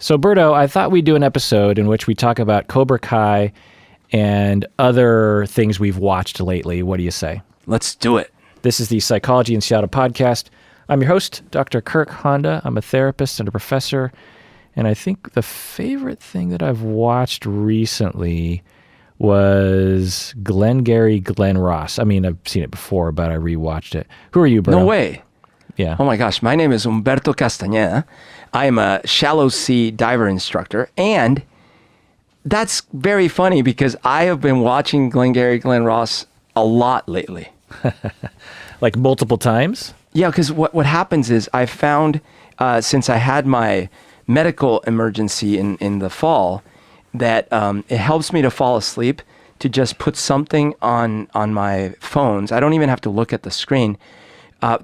So, Berto, I thought we'd do an episode in which we talk about Cobra Kai and other things we've watched lately. What do you say? Let's do it. This is the Psychology in Seattle podcast. I'm your host, Dr. Kirk Honda. I'm a therapist and a professor. And I think the favorite thing that I've watched recently was Glengarry Glen Ross. I mean, I've seen it before, but I rewatched it. Who are you, Berto? No way. Yeah. Oh my gosh. My name is Humberto Castañeda. I am a shallow sea diver instructor. And that's very funny because I have been watching Glengarry Glen Ross a lot lately. Like multiple times? Yeah, because what happens is I found, since I had my medical emergency in the fall, that it helps me to fall asleep to just put something on my phones. I don't even have to look at the screen.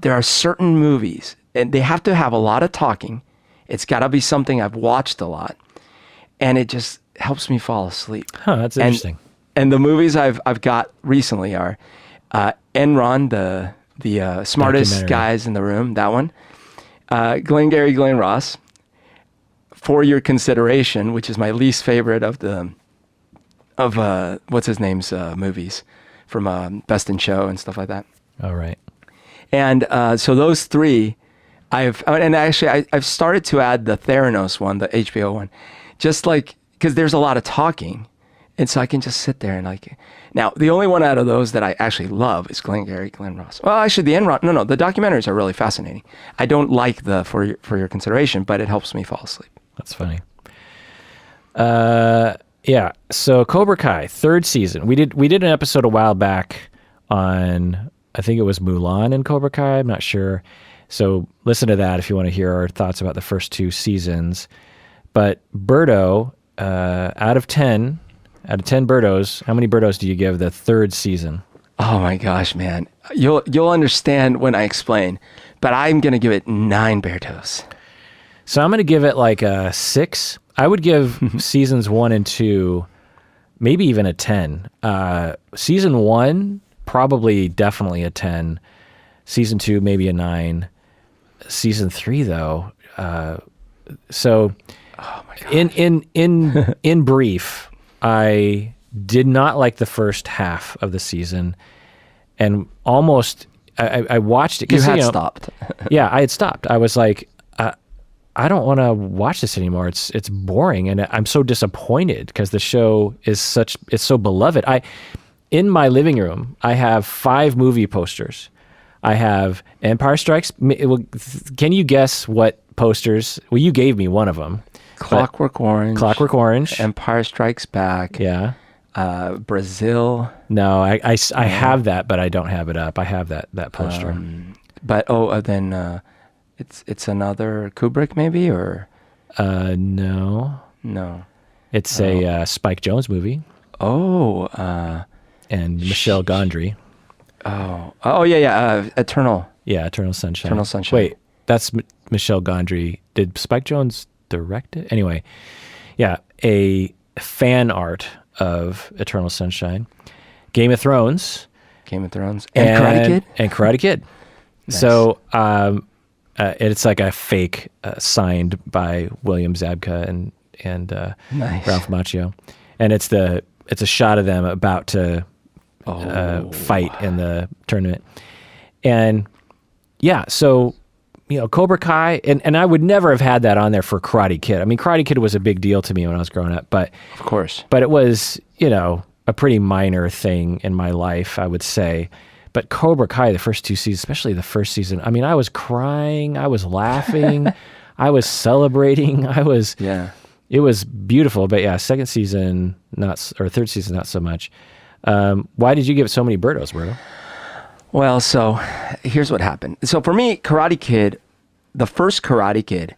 There are certain movies, and they have to have a lot of talking. It's got to be something I've watched a lot, and it just helps me fall asleep. Huh, that's interesting. And the movies I've got recently are Enron, the smartest guys in the room, that one. Glengarry Glen Ross, For Your Consideration, which is my least favorite of what's his name's movies from Best in Show and stuff like that. All right. And so those three, I've started to add the Theranos one, the HBO one, just like, because there's a lot of talking. And so I can just sit there and now the only one out of those that I actually love is Glengarry Glen Ross. Well, actually the Enron, the documentaries are really fascinating. I don't like the For Your Consideration, but it helps me fall asleep. That's funny. Yeah. So Cobra Kai, third season. We did an episode a while back on, I think it was Mulan and Cobra Kai. I'm not sure. So listen to that if you want to hear our thoughts about the first two seasons. But Berto, out of 10 Bertos, how many Bertos do you give the third season? Oh my gosh, man. You'll understand when I explain, but I'm going to give it 9 Bertos. So I'm going to give it like a 6. I would give seasons 1 and 2, maybe even a 10. Season 1, probably definitely a 10. Season 2, maybe a 9. Season 3, though. Oh my gosh. In brief, I did not like the first half of the season, and almost I watched it. You had stopped. Yeah, I had stopped. I was like, I don't want to watch this anymore. It's boring, and I'm so disappointed because the show is so beloved. In my living room, I have 5 movie posters. I have Empire Strikes. Can you guess what posters? Well, you gave me one of them. Clockwork Orange. Empire Strikes Back. Yeah. Brazil. No, I have that, but I don't have it up. I have that poster. Then it's another Kubrick maybe, or? No. It's a Spike Jonze movie. Oh. And Michel Gondry. Oh yeah. Eternal. Yeah, Eternal Sunshine. Eternal Sunshine. Wait, that's Michel Gondry. Did Spike Jonze direct it? Anyway, yeah, a fan art of Eternal Sunshine. Game of Thrones. And Karate Kid. And Karate Kid. Nice. So it's like a fake signed by William Zabka and nice. Ralph Macchio. And it's a shot of them about to fight in the tournament. And yeah, so Cobra Kai, and I would never have had that on there for Karate Kid. I mean, Karate Kid was a big deal to me when I was growing up, but of course, but it was, a pretty minor thing in my life, I would say. But Cobra Kai, the first 2 seasons, especially the first season, I mean, I was crying, I was laughing, I was celebrating, it was beautiful. But yeah, third season, not so much. Why did you give it so many Bertos, Berto? Well, so here's what happened. So for me, Karate Kid, the first Karate Kid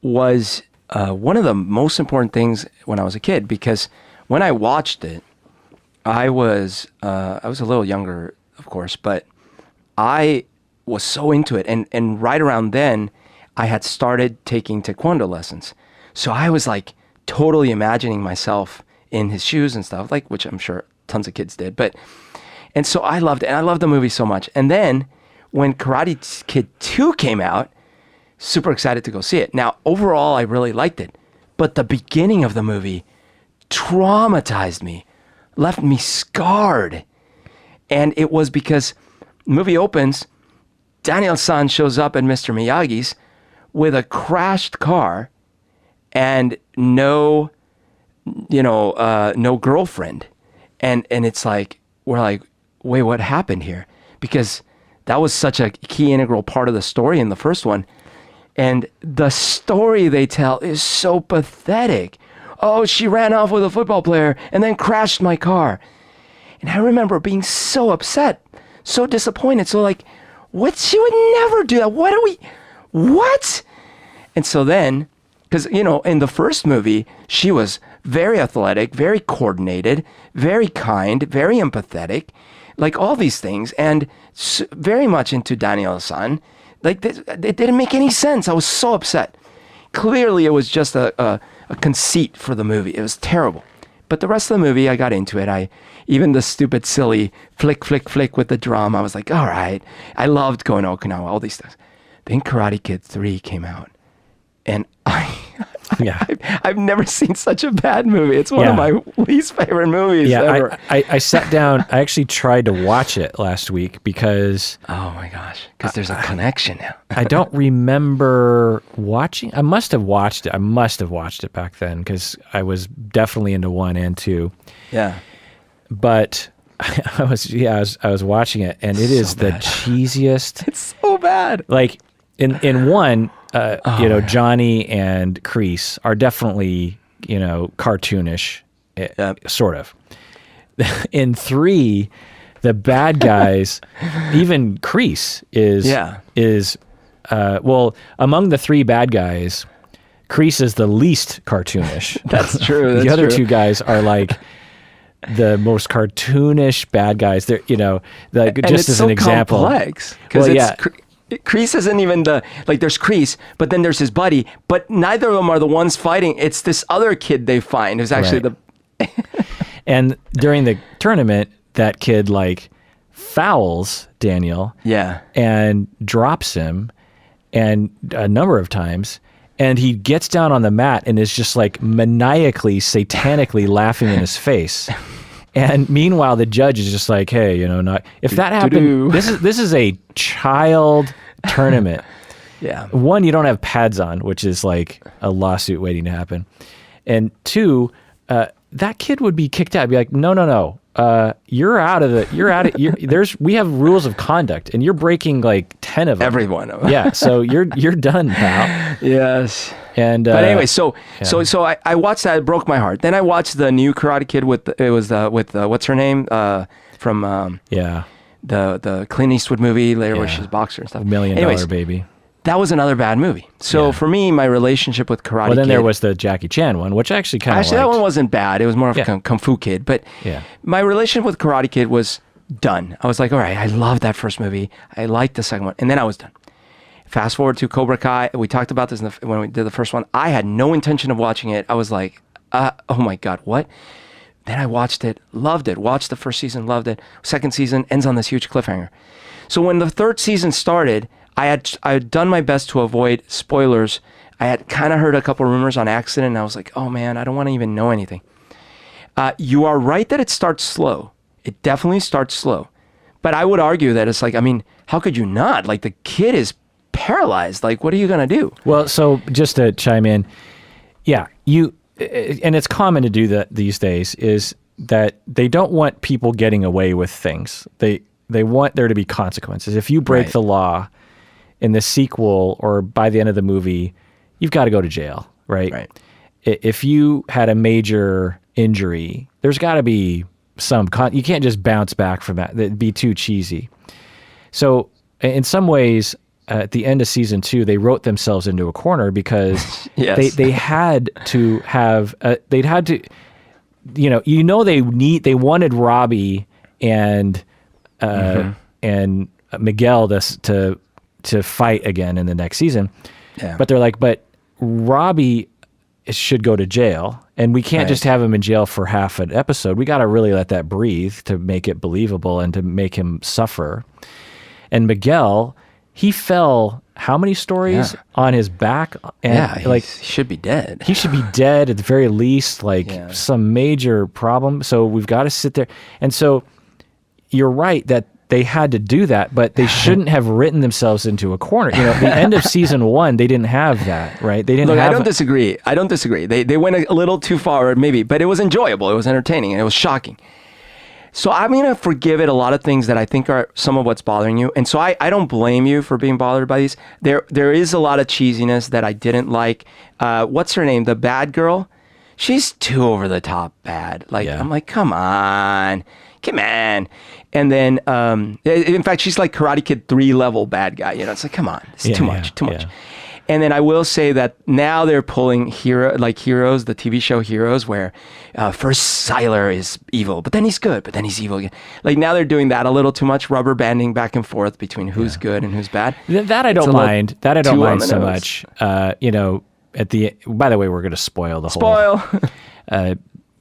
was one of the most important things when I was a kid, because when I watched it, I was a little younger, of course, but I was so into it. And right around then, I had started taking Taekwondo lessons. So I was like totally imagining myself in his shoes and stuff, like, which I'm sure tons of kids did. And so I loved it, and I loved the movie so much. And then when Karate Kid 2 came out, super excited to go see it. Now, overall, I really liked it, But the beginning of the movie traumatized me, left me scarred. And it was because the movie opens, Daniel-san shows up at Mr. Miyagi's with a crashed car and no girlfriend. And it's like, we're like, wait, what happened here? Because that was such a key integral part of the story in the first one. And the story they tell is so pathetic. Oh, she ran off with a football player and then crashed my car. And I remember being so upset, so disappointed. So like, what? She would never do that. What? And so then, because, in the first movie, she was very athletic, very coordinated, very kind, very empathetic, like all these things, and very much into Daniel-san. Like, it didn't make any sense. I was so upset. Clearly, it was just a conceit for the movie. It was terrible. But the rest of the movie, I got into it. Even the stupid, silly flick, flick, flick with the drum, I was like, all right. I loved going to Okinawa, all these things. Then Karate Kid 3 came out. And I've never seen such a bad movie. It's one of my least favorite movies ever. I sat down. I actually tried to watch it last week because... Oh my gosh. Because there's a connection now. I don't remember watching. I must have watched it. I must have watched it back then because I was definitely into 1 and 2. Yeah. But I was watching it, and it is the cheesiest. It's so bad. Like in 1... Johnny and Kreese are definitely, cartoonish, sort of. In 3, the bad guys, even Kreese is among the 3 bad guys, Kreese is the least cartoonish. That's true. The other 2 guys are like the most cartoonish bad guys. They're, just as an example. Complex, because Kreese isn't even there's Kreese, but then there's his buddy, but neither of them are the ones fighting. It's this other kid they find who's actually And during the tournament, that kid fouls Daniel. Yeah. And drops him and a number of times. And he gets down on the mat and is just maniacally, satanically laughing in his face. And meanwhile, the judge is just like, hey, if that happened, this is a child tournament. Yeah. 1, you don't have pads on, which is like a lawsuit waiting to happen. And 2, that kid would be kicked out. I'd be like, no. You're out of we have rules of conduct and you're breaking 10 of them. Every one of them. Yeah. So you're done, pal. Yes. And but anyway, so I watched that. It broke my heart. Then I watched the new Karate Kid with what's her name from the Clint Eastwood movie later where she's a boxer and stuff. $1 Million Baby. That was another bad movie. So for me, my relationship with Karate Kid... Well, then there was the Jackie Chan one, which I actually kind of liked. That one wasn't bad. It was more of a Kung Fu Kid. But my relationship with Karate Kid was done. I was like, all right, I loved that first movie. I liked the second one. And then I was done. Fast forward to Cobra Kai. We talked about this when we did the first one. I had no intention of watching it. I was like, oh my God, what? Then I watched it, loved it. Watched the first season, loved it. Second season ends on this huge cliffhanger. So when the third season started... I had done my best to avoid spoilers. I had kind of heard a couple rumors on accident, and I was like, oh man, I don't want to even know anything. You are right that it starts slow. It definitely starts slow. But I would argue that it's how could you not? The kid is paralyzed. What are you going to do? Well, so just to chime in, and it's common to do that these days, is that they don't want people getting away with things. They want there to be consequences. If you break the law, in the sequel or by the end of the movie, you've got to go to jail, right? Right. If you had a major injury, there's got to be you can't just bounce back from that. That'd be too cheesy. So in some ways, at the end of season 2, they wrote themselves into a corner because they had to have, they wanted Robbie and Miguel to fight again in the next season. Yeah. But they're like, but Robbie should go to jail and we can't just have him in jail for half an episode. We got to really let that breathe to make it believable and to make him suffer. And Miguel, he fell how many stories on his back? And he should be dead. He should be dead at the very least, like some major problem. So we've got to sit there. And so you're right that they had to do that, but they shouldn't have written themselves into a corner. You know, the end of season 1, they didn't have that, right? They didn't Look, have I don't disagree. They went a little too far, maybe, but it was enjoyable. It was entertaining, and it was shocking. So I'm going to forgive it a lot of things that I think are some of what's bothering you. And so I don't blame you for being bothered by these. There is a lot of cheesiness that I didn't like. What's her name? The bad girl? She's too over the top bad. Like, I'm like, come on. And then, in fact, she's like Karate Kid 3 level bad guy. You know, it's like, come on, it's too much. And then I will say that now they're pulling Heroes, the TV show Heroes, where first Siler is evil, but then he's good, but then he's evil again. Like now they're doing that a little too much, rubber banding back and forth between who's good and who's bad. That I don't mind. That I don't mind so much. You know, by the way, we're going to spoil the whole.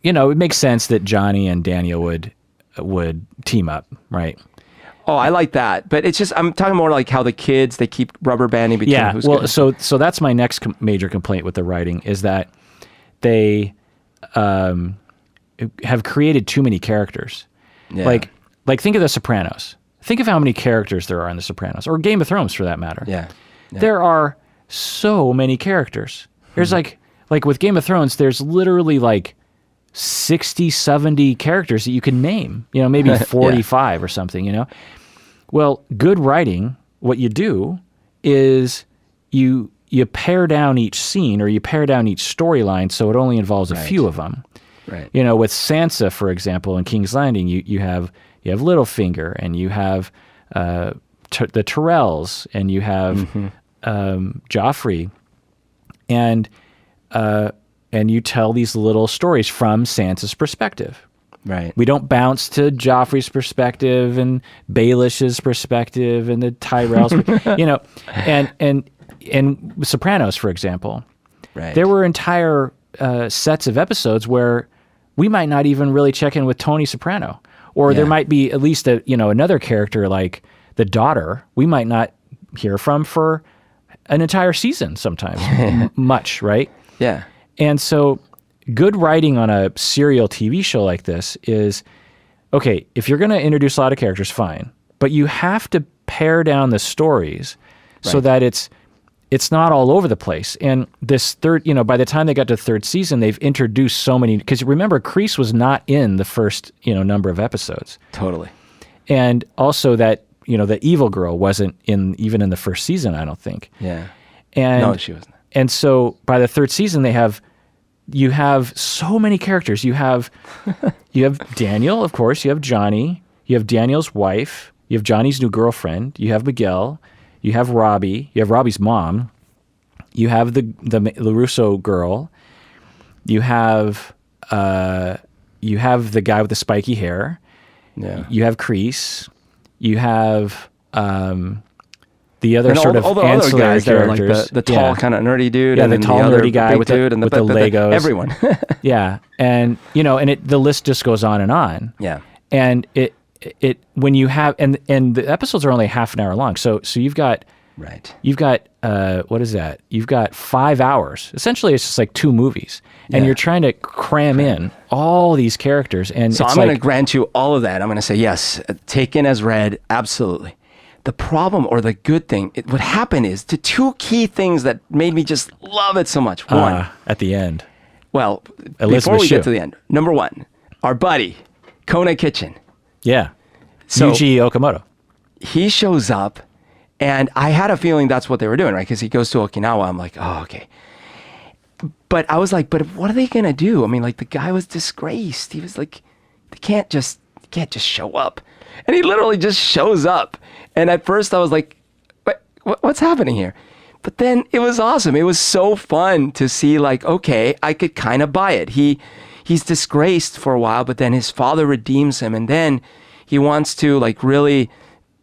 You know, it makes sense that Johnny and Daniel would team up, right? Oh, I like that, but it's just I'm talking more like how the kids they keep rubber banding between who's good. So that's my next major complaint with the writing is that they have created too many characters. Yeah. Like think of The Sopranos. Think of how many characters there are in The Sopranos, or Game of Thrones for that matter. Yeah. There are so many characters. There's like with Game of Thrones, there's literally like 60, 70 characters that you can name, you know, maybe 45 or something, you know? Well, good writing, what you do is you pare down each scene or you pare down each storyline so it only involves a few of them. Right. You know, with Sansa, for example, in King's Landing, you have Littlefinger and you have the Tyrells and you have Joffrey and you tell these little stories from Sansa's perspective. Right. We don't bounce to Joffrey's perspective and Baelish's perspective and the Tyrells, you know, and Sopranos, for example. Right. There were entire sets of episodes where we might not even really check in with Tony Soprano, or there might be at least another character like the daughter we might not hear from for an entire season sometimes, much, right? Yeah. And so good writing on a serial TV show like this is, okay, if you're going to introduce a lot of characters, fine. But you have to pare down the stories so that it's not all over the place. And this third, by the time they got to the third season, they've introduced so many, because remember, Kreese was not in the first, number of episodes. Totally. And also that, the evil girl wasn't even in the first season, I don't think. Yeah. And no, she wasn't. And so by the third season, you have so many characters. You have Daniel, of course. You have Johnny. You have Daniel's wife. You have Johnny's new girlfriend. You have Miguel. You have Robbie. You have Robbie's mom. You have the LaRusso girl. You have the guy with the spiky hair. Yeah. You have Kreese. You have the other and sort of ancillary guys characters. Like the tall kind of nerdy dude. Yeah, and the tall the nerdy guy with the Legos. Everyone. Yeah, and the list just goes on and on. Yeah, and it when you have and the episodes are only half an hour long, so you've got what is that? You've got 5 hours. Essentially, it's just like 2 movies, and you're trying to cram in all these characters. And so I'm going to grant you all of that. I'm going to say yes, taken as read, absolutely. The problem or the good thing, what happened is the 2 key things that made me just love it so much. One, at the end. Well, Elizabeth before we Shue. get to the end, number 1, our buddy, Kona Kitchen. Yeah. So, Yuji Okamoto. He shows up, and I had a feeling that's what they were doing, right? Because he goes to Okinawa. I'm like, oh, okay. But I was like, but what are they going to do? I mean, like, the guy was disgraced. He was like, they can't just show up. And he literally just shows up. And at first I was like, what's happening here? But then it was awesome. It was so fun to see, like, okay, I could kind of buy it. He's disgraced for a while, but then his father redeems him. And then he wants to, like, really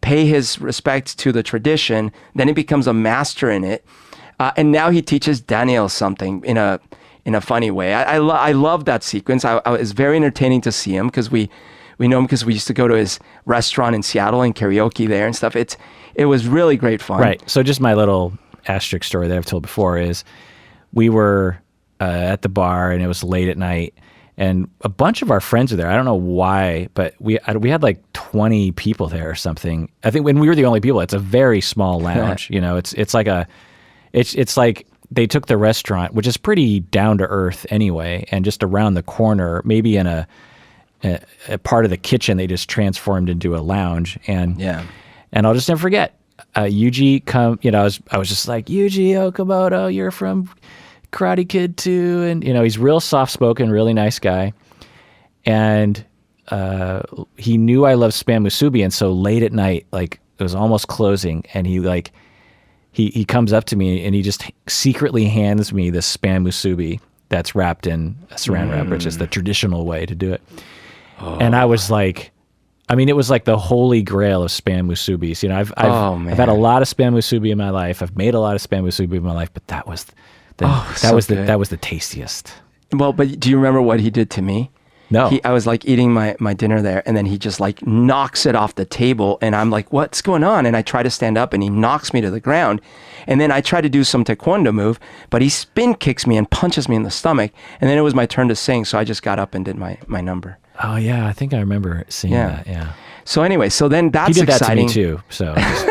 pay his respect to the tradition. Then he becomes a master in it. And now he teaches Daniel something in a funny way. I love that sequence. It was very entertaining to see him because we We know him because we used to go to his restaurant in Seattle and karaoke there and stuff. It was really great fun. Right. So just my little asterisk story that I've told before is we were at the bar and it was late at night and a bunch of our friends were there. I don't know why, but we had like 20 people there or something. I think when we were the only people, it's a very small lounge. You know, it's like they took the restaurant, which is pretty down to earth anyway, and just around the corner, maybe in a part of the kitchen, they just transformed into a lounge. And I'll just never forget. Yuji I was just like, Yuji Okamoto, you're from Karate Kid too, and he's real soft spoken, really nice guy, and he knew I loved Spam Musubi, and so late at night, like it was almost closing, and he comes up to me and he just secretly hands me this Spam Musubi that's wrapped in a saran wrap, which is the traditional way to do it. And I was like, I mean, it was like the holy grail of Spam Musubis. I've had a lot of Spam Musubi in my life. I've made a lot of Spam Musubi in my life, but that was the tastiest. Well, but do you remember what he did to me? No. I was like eating my dinner there, and then he just like knocks it off the table, and I'm like, what's going on? And I try to stand up, and he knocks me to the ground. And then I try to do some taekwondo move, but he spin kicks me and punches me in the stomach. And then it was my turn to sing, so I just got up and did my number. Oh yeah, I think I remember seeing that. Yeah. So anyway, so then that's exciting. He did exciting. that to me too. So I just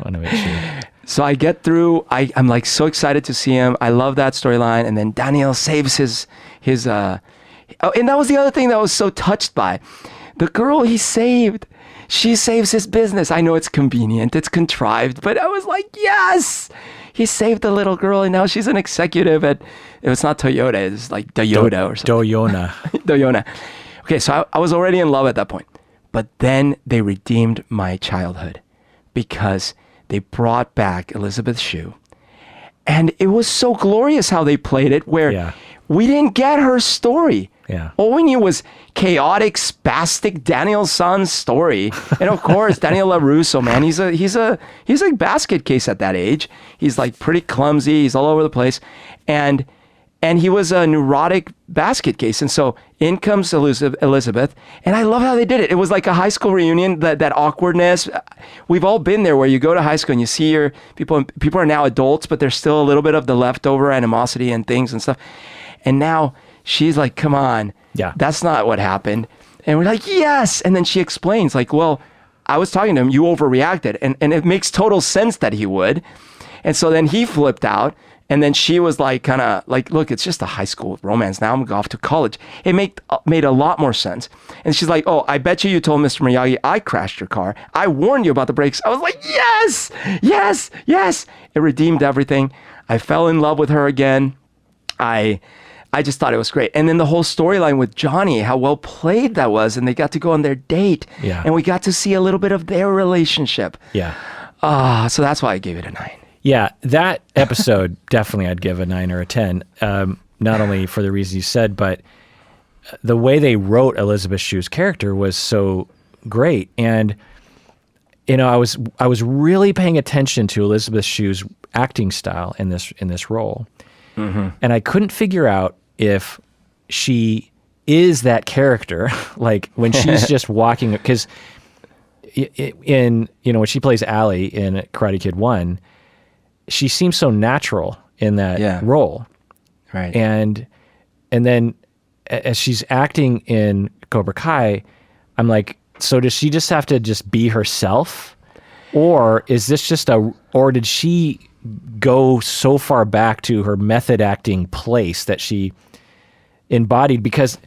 want to make sure. So I get through. I'm like so excited to see him. I love that storyline. And then Daniel saves his. And that was the other thing that I was so touched by. The girl he saved, she saves his business. I know it's convenient, it's contrived, but I was like, yes, he saved the little girl, and now she's an executive at. It's not Toyota, it's like Toyota or something. Doyona. Doyona. Okay, so I was already in love at that point. But then they redeemed my childhood because they brought back Elizabeth Shue. And it was so glorious how they played it, where we didn't get her story. Yeah. All we knew was chaotic, spastic Daniel San's story. And of course, Daniel LaRusso, man, he's a basket case at that age. He's like pretty clumsy. He's all over the place. And he was a neurotic basket case. And so in comes Elizabeth. And I love how they did it. It was like a high school reunion, that awkwardness. We've all been there, where you go to high school and you see your people are now adults, but there's still a little bit of the leftover animosity and things and stuff. And now she's like, come on, that's not what happened. And we're like, yes. And then she explains like, well, I was talking to him, you overreacted. And it makes total sense that he would. And so then he flipped out. And then she was like, kind of like, look, it's just a high school romance. Now I'm off to college. It made a lot more sense. And she's like, oh, I bet you told Mr. Miyagi I crashed your car. I warned you about the brakes. I was like, yes, yes, yes. It redeemed everything. I fell in love with her again. I just thought it was great. And then the whole storyline with Johnny, how well played that was. And they got to go on their date. Yeah. And we got to see a little bit of their relationship. Yeah. So that's why I gave it a 9. Yeah, that episode, definitely I'd give a 9 or a 10. Not only for the reasons you said, but the way they wrote Elizabeth Shue's character was so great. And, I was really paying attention to Elizabeth Shue's acting style in this role. Mm-hmm. And I couldn't figure out if she is that character, like when she's just walking, because when she plays Allie in Karate Kid 1, she seems so natural in that role. Right. And then as she's acting in Cobra Kai, I'm like, so does she just have to just be herself? Or is this or did she go so far back to her method acting place that she embodied? Because,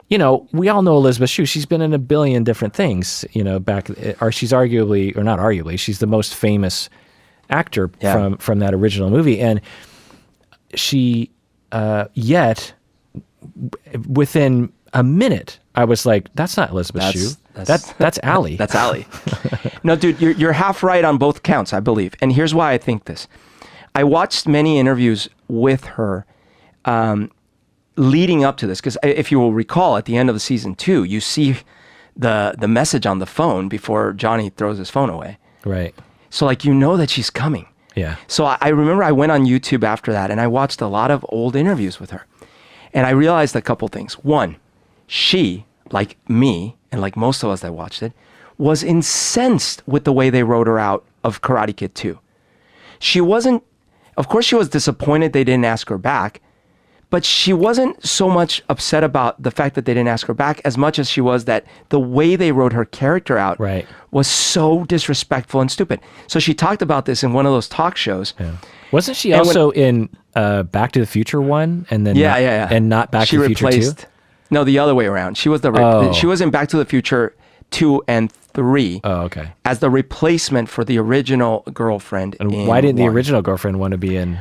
we all know Elizabeth Shue. She's been in a billion different things, or she's arguably, or not arguably, she's the most famous actor from that original movie. And she, yet within a minute, I was like, that's not Elizabeth Shue. That's Allie. That's Allie. No, dude, you're half right on both counts, I believe. And here's why I think this. I watched many interviews with her leading up to this, because if you will recall, at the end of the season 2, you see the message on the phone before Johnny throws his phone away. Right. So that she's coming. Yeah. So I remember I went on YouTube after that and I watched a lot of old interviews with her. And I realized a couple things. One, she, like me and like most of us that watched it, was incensed with the way they wrote her out of Karate Kid 2. She wasn't, of course she was disappointed they didn't ask her back, but she wasn't so much upset about the fact that they didn't ask her back as much as she was that the way they wrote her character out was so disrespectful and stupid. So she talked about this in one of those talk shows. Yeah. Wasn't she also in Back to the Future 1 and then and not Back to the Future 2? No, the other way around. She was she was in Back to the Future 2 and 3. Oh, okay. As the replacement for the original girlfriend. And why didn't the original girlfriend want to be in?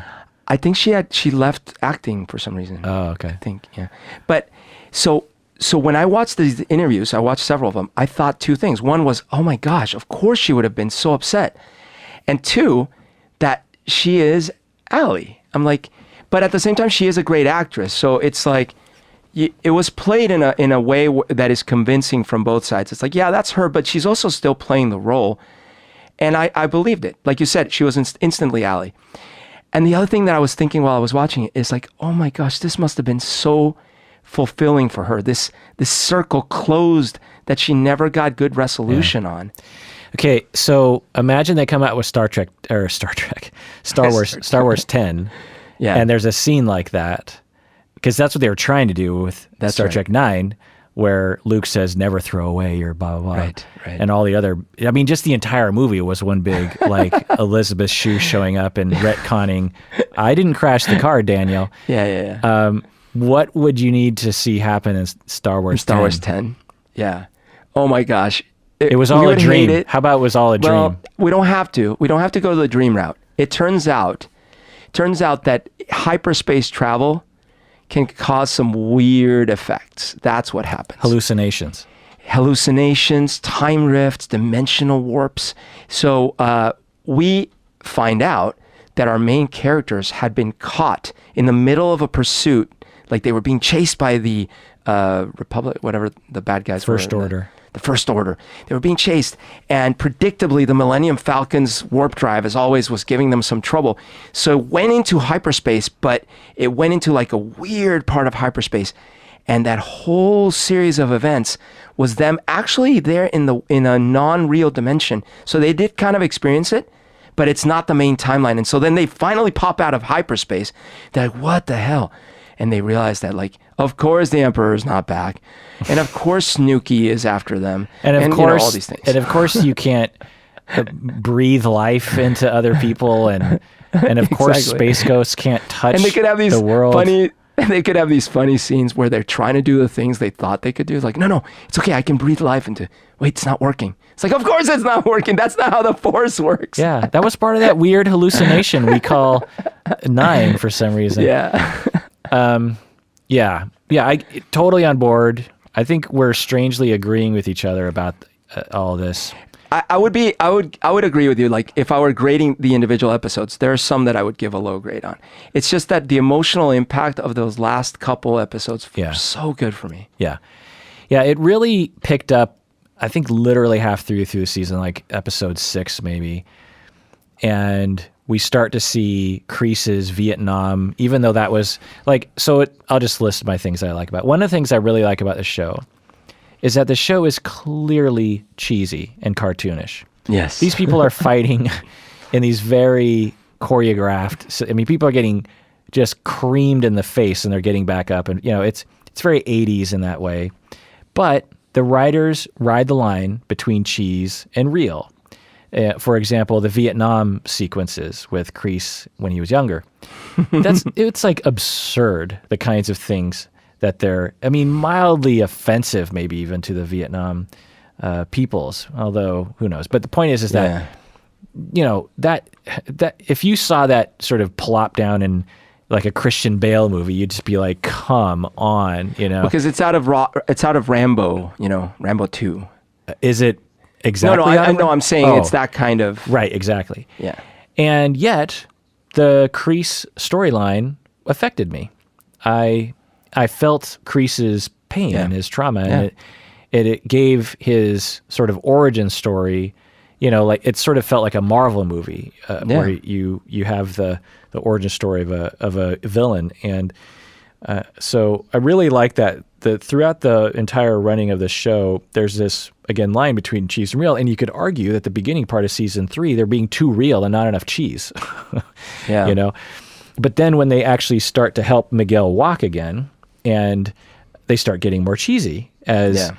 I think she left acting for some reason. Oh, okay. I think, yeah. But so when I watched these interviews, I watched several of them, I thought two things. One was, oh my gosh, of course she would have been so upset. And two, that she is Allie. I'm like, but at the same time, she is a great actress. So it's like, it was played in a way that is convincing from both sides. It's like, yeah, that's her, but she's also still playing the role. And I believed it. Like you said, she was instantly Allie. And the other thing that I was thinking while I was watching it is like, oh my gosh, this must have been so fulfilling for her. This circle closed that she never got good resolution on. Okay, so imagine they come out with Star Wars 10, and there's a scene like that, because that's what they were trying to do with Star Trek 9, where Luke says, never throw away your blah, blah, blah. Right. And all the other, I mean, just the entire movie was one big, like, Elizabeth Shue showing up and retconning, I didn't crash the car, Daniel. Yeah. What would you need to see happen in Star Wars 10? Star Wars 10? Yeah. Oh my gosh. It was all a dream. How about it was all a dream? Well, we don't have to. We don't have to go the dream route. It turns out that hyperspace travel can cause some weird effects. That's what happens. Hallucinations, time rifts, dimensional warps. So we find out that our main characters had been caught in the middle of a pursuit, like they were being chased by the Republic, whatever the bad guys were. First Order. The First Order. They were being chased, and predictably, the Millennium Falcon's warp drive, as always, was giving them some trouble. So it went into hyperspace, but it went into like a weird part of hyperspace, and that whole series of events was them actually there in a non-real dimension. So they did kind of experience it, but it's not the main timeline. And so then they finally pop out of hyperspace. They're like, what the hell? And they realize that, like, of course the Emperor's not back. And of course Snooky is after them. And of course, all these things. And of course you can't breathe life into other people. And of course space ghosts can't touch and they could have these the world. They could have these funny scenes where they're trying to do the things they thought they could do. It's like, no, it's okay. I can breathe life into, wait, it's not working. It's like, of course it's not working. That's not how the Force works. Yeah, that was part of that weird hallucination we call 9 for some reason. Yeah. I totally on board. I think we're strangely agreeing with each other about all this. I would agree with you. Like, if I were grading the individual episodes, there are some that I would give a low grade on. It's just that the emotional impact of those last couple episodes were so good for me. Yeah, it really picked up. I think literally half through the season, like episode 6 maybe, and we start to see Kreese's Vietnam, even though that was like, I'll just list my things I like about it. One of the things I really like about the show is that the show is clearly cheesy and cartoonish. Yes. These people are fighting in these very choreographed, I mean, people are getting just creamed in the face and they're getting back up, and it's very 80s in that way. But the writers ride the line between cheese and real. For example, the Vietnam sequences with Kreese when he was younger. It's like absurd, the kinds of things that they're, I mean, mildly offensive maybe even to the Vietnam peoples, although who knows. But the point is that, that if you saw that sort of plop down in like a Christian Bale movie, you'd just be like, come on, Because it's out of Rambo, Rambo 2. Is it exactly? No, I'm saying it's that kind of. Right, exactly. Yeah. And yet, the Kreese storyline affected me. I felt Kreese's pain and his trauma, and it gave his sort of origin story, like it sort of felt like a Marvel movie where you have the origin story of a villain, and so I really like that throughout the entire running of the show, there's this, again, line between cheese and real. And you could argue that the beginning part of season 3, they're being too real and not enough cheese. Yeah. You know? But then when they actually start to help Miguel walk again, and they start getting more cheesy as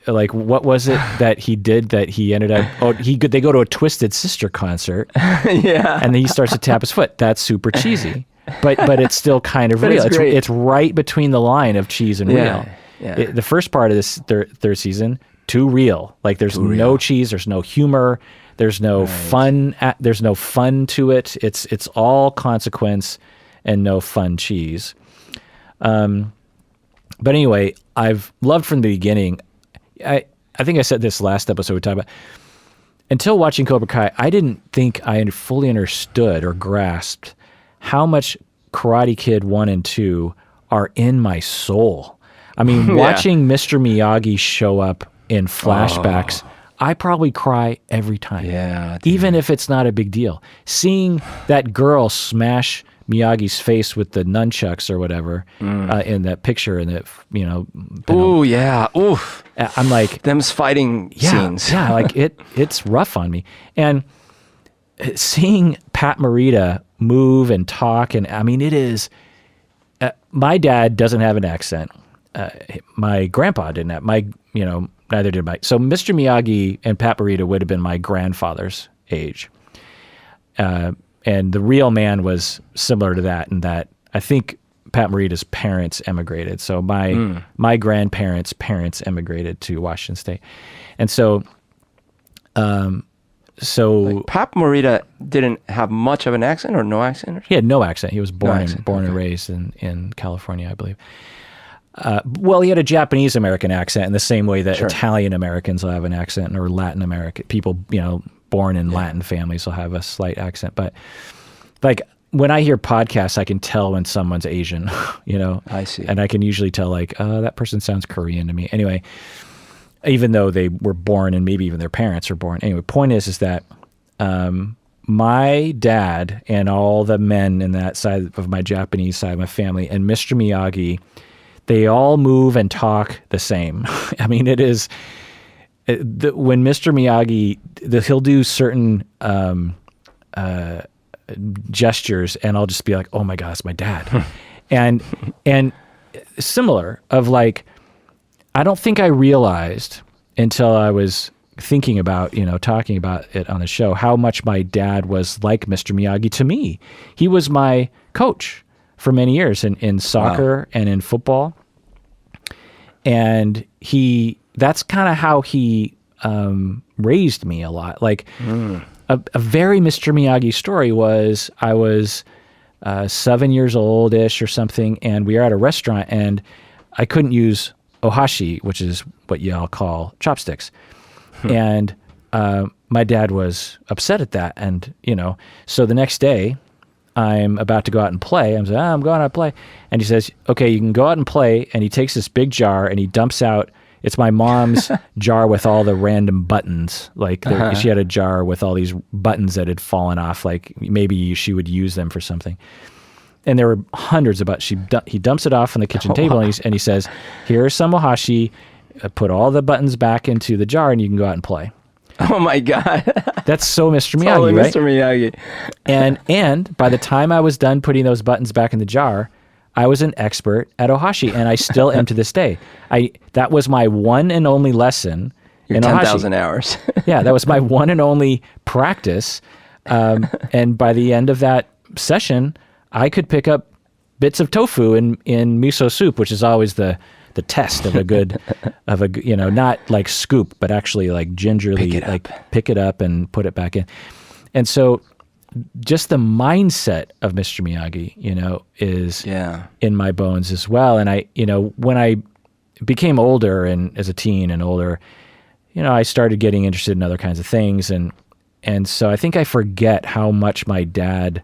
like, what was it that he did that he ended up, they go to a Twisted Sister concert Yeah. and then he starts to tap his foot. That's super cheesy, but it's still kind of real. It's right between the line of cheese and real. Yeah. The first part of this third season, too real. Like there's no cheese, there's no humor, there's no fun. There's no fun to it. It's all consequence and no fun cheese. But anyway, I've loved from the beginning. I think I said this last episode we talked about. Until watching Cobra Kai, I didn't think I fully understood or grasped how much Karate Kid 1 and 2 are in my soul. I mean, watching Mr. Miyagi show up in flashbacks, I probably cry every time. Yeah. Even if it's not a big deal. Seeing that girl smash Miyagi's face with the nunchucks or whatever in that picture, and that, you know. Ooh, yeah. Oof. I'm like, them's fighting scenes. Yeah, like it's rough on me. And seeing Pat Morita move and talk, and I mean, it is. My dad doesn't have an accent. My grandpa didn't have. Neither did my. So Mr. Miyagi and Pat Morita would have been my grandfather's age. And the real man was similar to that, in that I think Pat Morita's parents emigrated. So my grandparents' parents emigrated to Washington State. And so Like Pat Morita didn't have much of an accent, or no accent? He had no accent. He was born and raised in California, I believe. Well, he had a Japanese American accent in the same way that Italian Americans will have an accent, or Latin American people, born in Latin families will have a slight accent. But like when I hear podcasts, I can tell when someone's Asian, I see. And I can usually tell like, that person sounds Korean to me. Anyway, even though they were born, and maybe even their parents are born. Anyway, point is that my dad and all the men in that side of my Japanese side of my family, and Mr. Miyagi, they all move and talk the same. I mean, it is when Mr. Miyagi, he'll do certain gestures, and I'll just be like, "Oh my God, it's my dad," and similar of like, I don't think I realized until I was thinking about, talking about it on the show, how much my dad was like Mr. Miyagi to me. He was my coach for many years in soccer and in football. And that's kind of how he raised me a lot. Like a very Mr. Miyagi story was, I was 7 years old-ish or something, and we were at a restaurant, and I couldn't use ohashi, which is what y'all call chopsticks. And my dad was upset at that. And, so the next day I'm about to go out and play. I'm saying, I'm going out to play. And he says, okay, you can go out and play. And he takes this big jar and he dumps out, it's my mom's jar with all the random buttons. Like she had a jar with all these buttons that had fallen off. Like maybe she would use them for something. And there were hundreds of buttons. He dumps it off on the kitchen table, and he says, here's some ohashi, put all the buttons back into the jar, and you can go out and play. Oh my God. That's so Mr. Miyagi, totally right? Mr. Miyagi. And by the time I was done putting those buttons back in the jar, I was an expert at ohashi, and I still am to this day. That was my one and only lesson in 10,000 hours. Yeah, that was my one and only practice. And by the end of that session, I could pick up bits of tofu in miso soup, which is always the test of a good, not like scoop, but actually like gingerly pick it up and put it back in. And so just the mindset of Mr. Miyagi, is in my bones as well. And I, when I became older, and as a teen and older, I started getting interested in other kinds of things. And so I think I forget how much my dad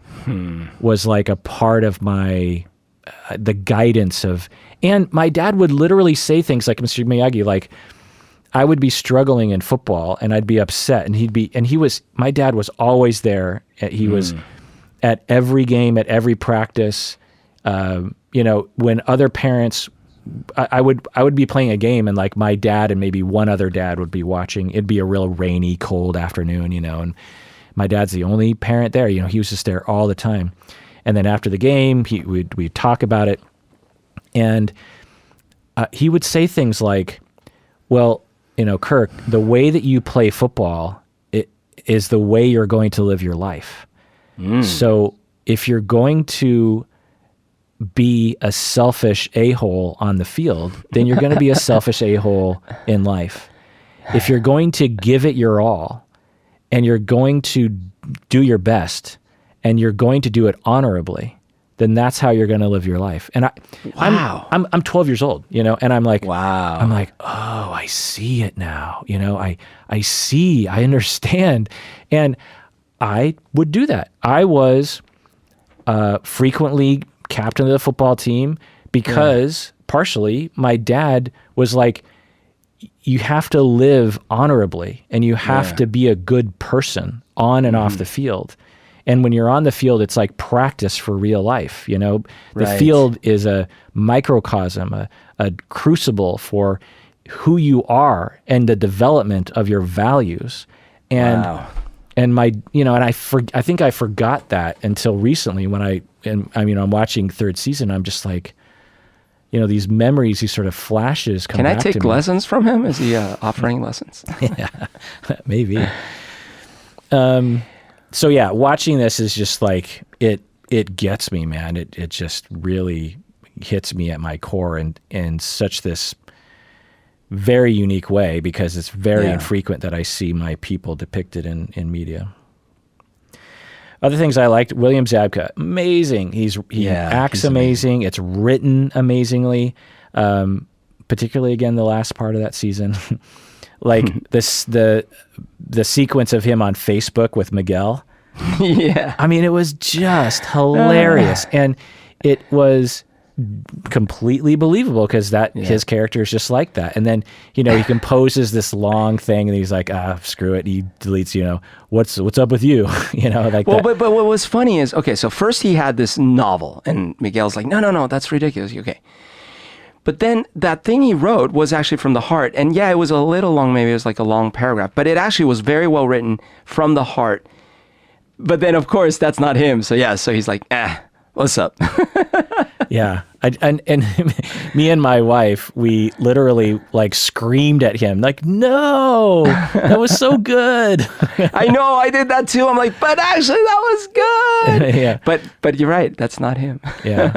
was like a part of the guidance of, and my dad would literally say things like Mr. Miyagi, like I would be struggling in football and I'd be upset, and my dad was always there. He was at every game, at every practice. When other parents I would be playing a game, and like my dad and maybe one other dad would be watching. It'd be a real rainy, cold afternoon, and my dad's the only parent there. He was just there all the time. And then after the game, we'd talk about it, and he would say things like, well, Kirk, the way that you play football is the way you're going to live your life. So if you're going to be a selfish a-hole on the field, then you're going to be a selfish a-hole in life. If you're going to give it your all, and you're going to do your best, and you're going to do it honorably, then that's how you're going to live your life. And I'm 12 years old, and I'm like, wow. I'm like, oh, I see it now. I see, I understand. And I would do that. I was frequently captain of the football team because partially my dad was like, you have to live honorably, and you have to be a good person on and off the field. And when you're on the field, it's like practice for real life. The field is a microcosm, a crucible for who you are and the development of your values. And and I think I forgot that until recently when I'm watching third season. I'm just like, these memories, these sort of flashes come back to me. Can I take lessons from him? Is he offering lessons? Yeah, maybe. So yeah, watching this is just like, it gets me, man. It just really hits me at my core in such this very unique way, because it's very infrequent that I see my people depicted in media. Other things I liked, William Zabka, amazing. He acts amazing. It's written amazingly, particularly again the last part of that season. Like the sequence of him on Facebook with Miguel. Yeah. I mean, it was just hilarious. And it was completely believable because his character is just like that. And then, he composes this long thing and he's like, screw it. He deletes, what's up with you? Like that. But what was funny is, okay, so first he had this novel and Miguel's like, no, that's ridiculous. Okay. But then that thing he wrote was actually from the heart. And yeah, it was a little long. Maybe it was like a long paragraph, but it actually was very well written from the heart. But then of course that's not him. So yeah, so he's like, what's up? Yeah. And me and my wife, we literally like screamed at him like, no, that was so good. I know, I did that too. I'm like, but actually that was good. Yeah. But you're right. That's not him. Yeah.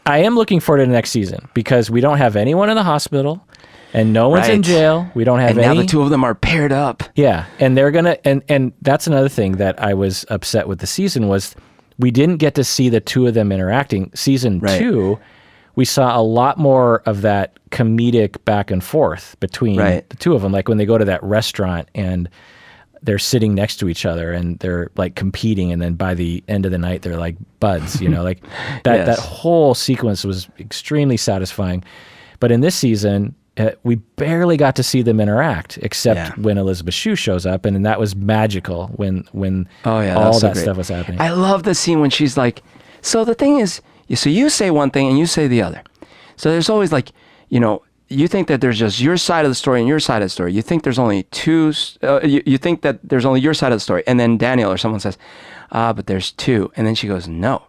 I am looking forward to the next season because we don't have anyone in the hospital and no one's in jail. We don't have any. And now the two of them are paired up. Yeah. And they're going to, and that's another thing that I was upset with the season was we didn't get to see the two of them interacting. Season 2, we saw a lot more of that comedic back and forth between the two of them. Like when they go to that restaurant and they're sitting next to each other and they're like competing, and then by the end of the night they're like buds, like that. That whole sequence was extremely satisfying. But in this season, we barely got to see them interact, except when Elizabeth Shue shows up, and that was magical when all that stuff was happening. I love the scene when she's like, so the thing is, so you say one thing and you say the other. So there's always like, you think that there's just your side of the story and your side of the story. You think there's only two, you think that there's only your side of the story. And then Daniel or someone says, but there's two. And then she goes, no,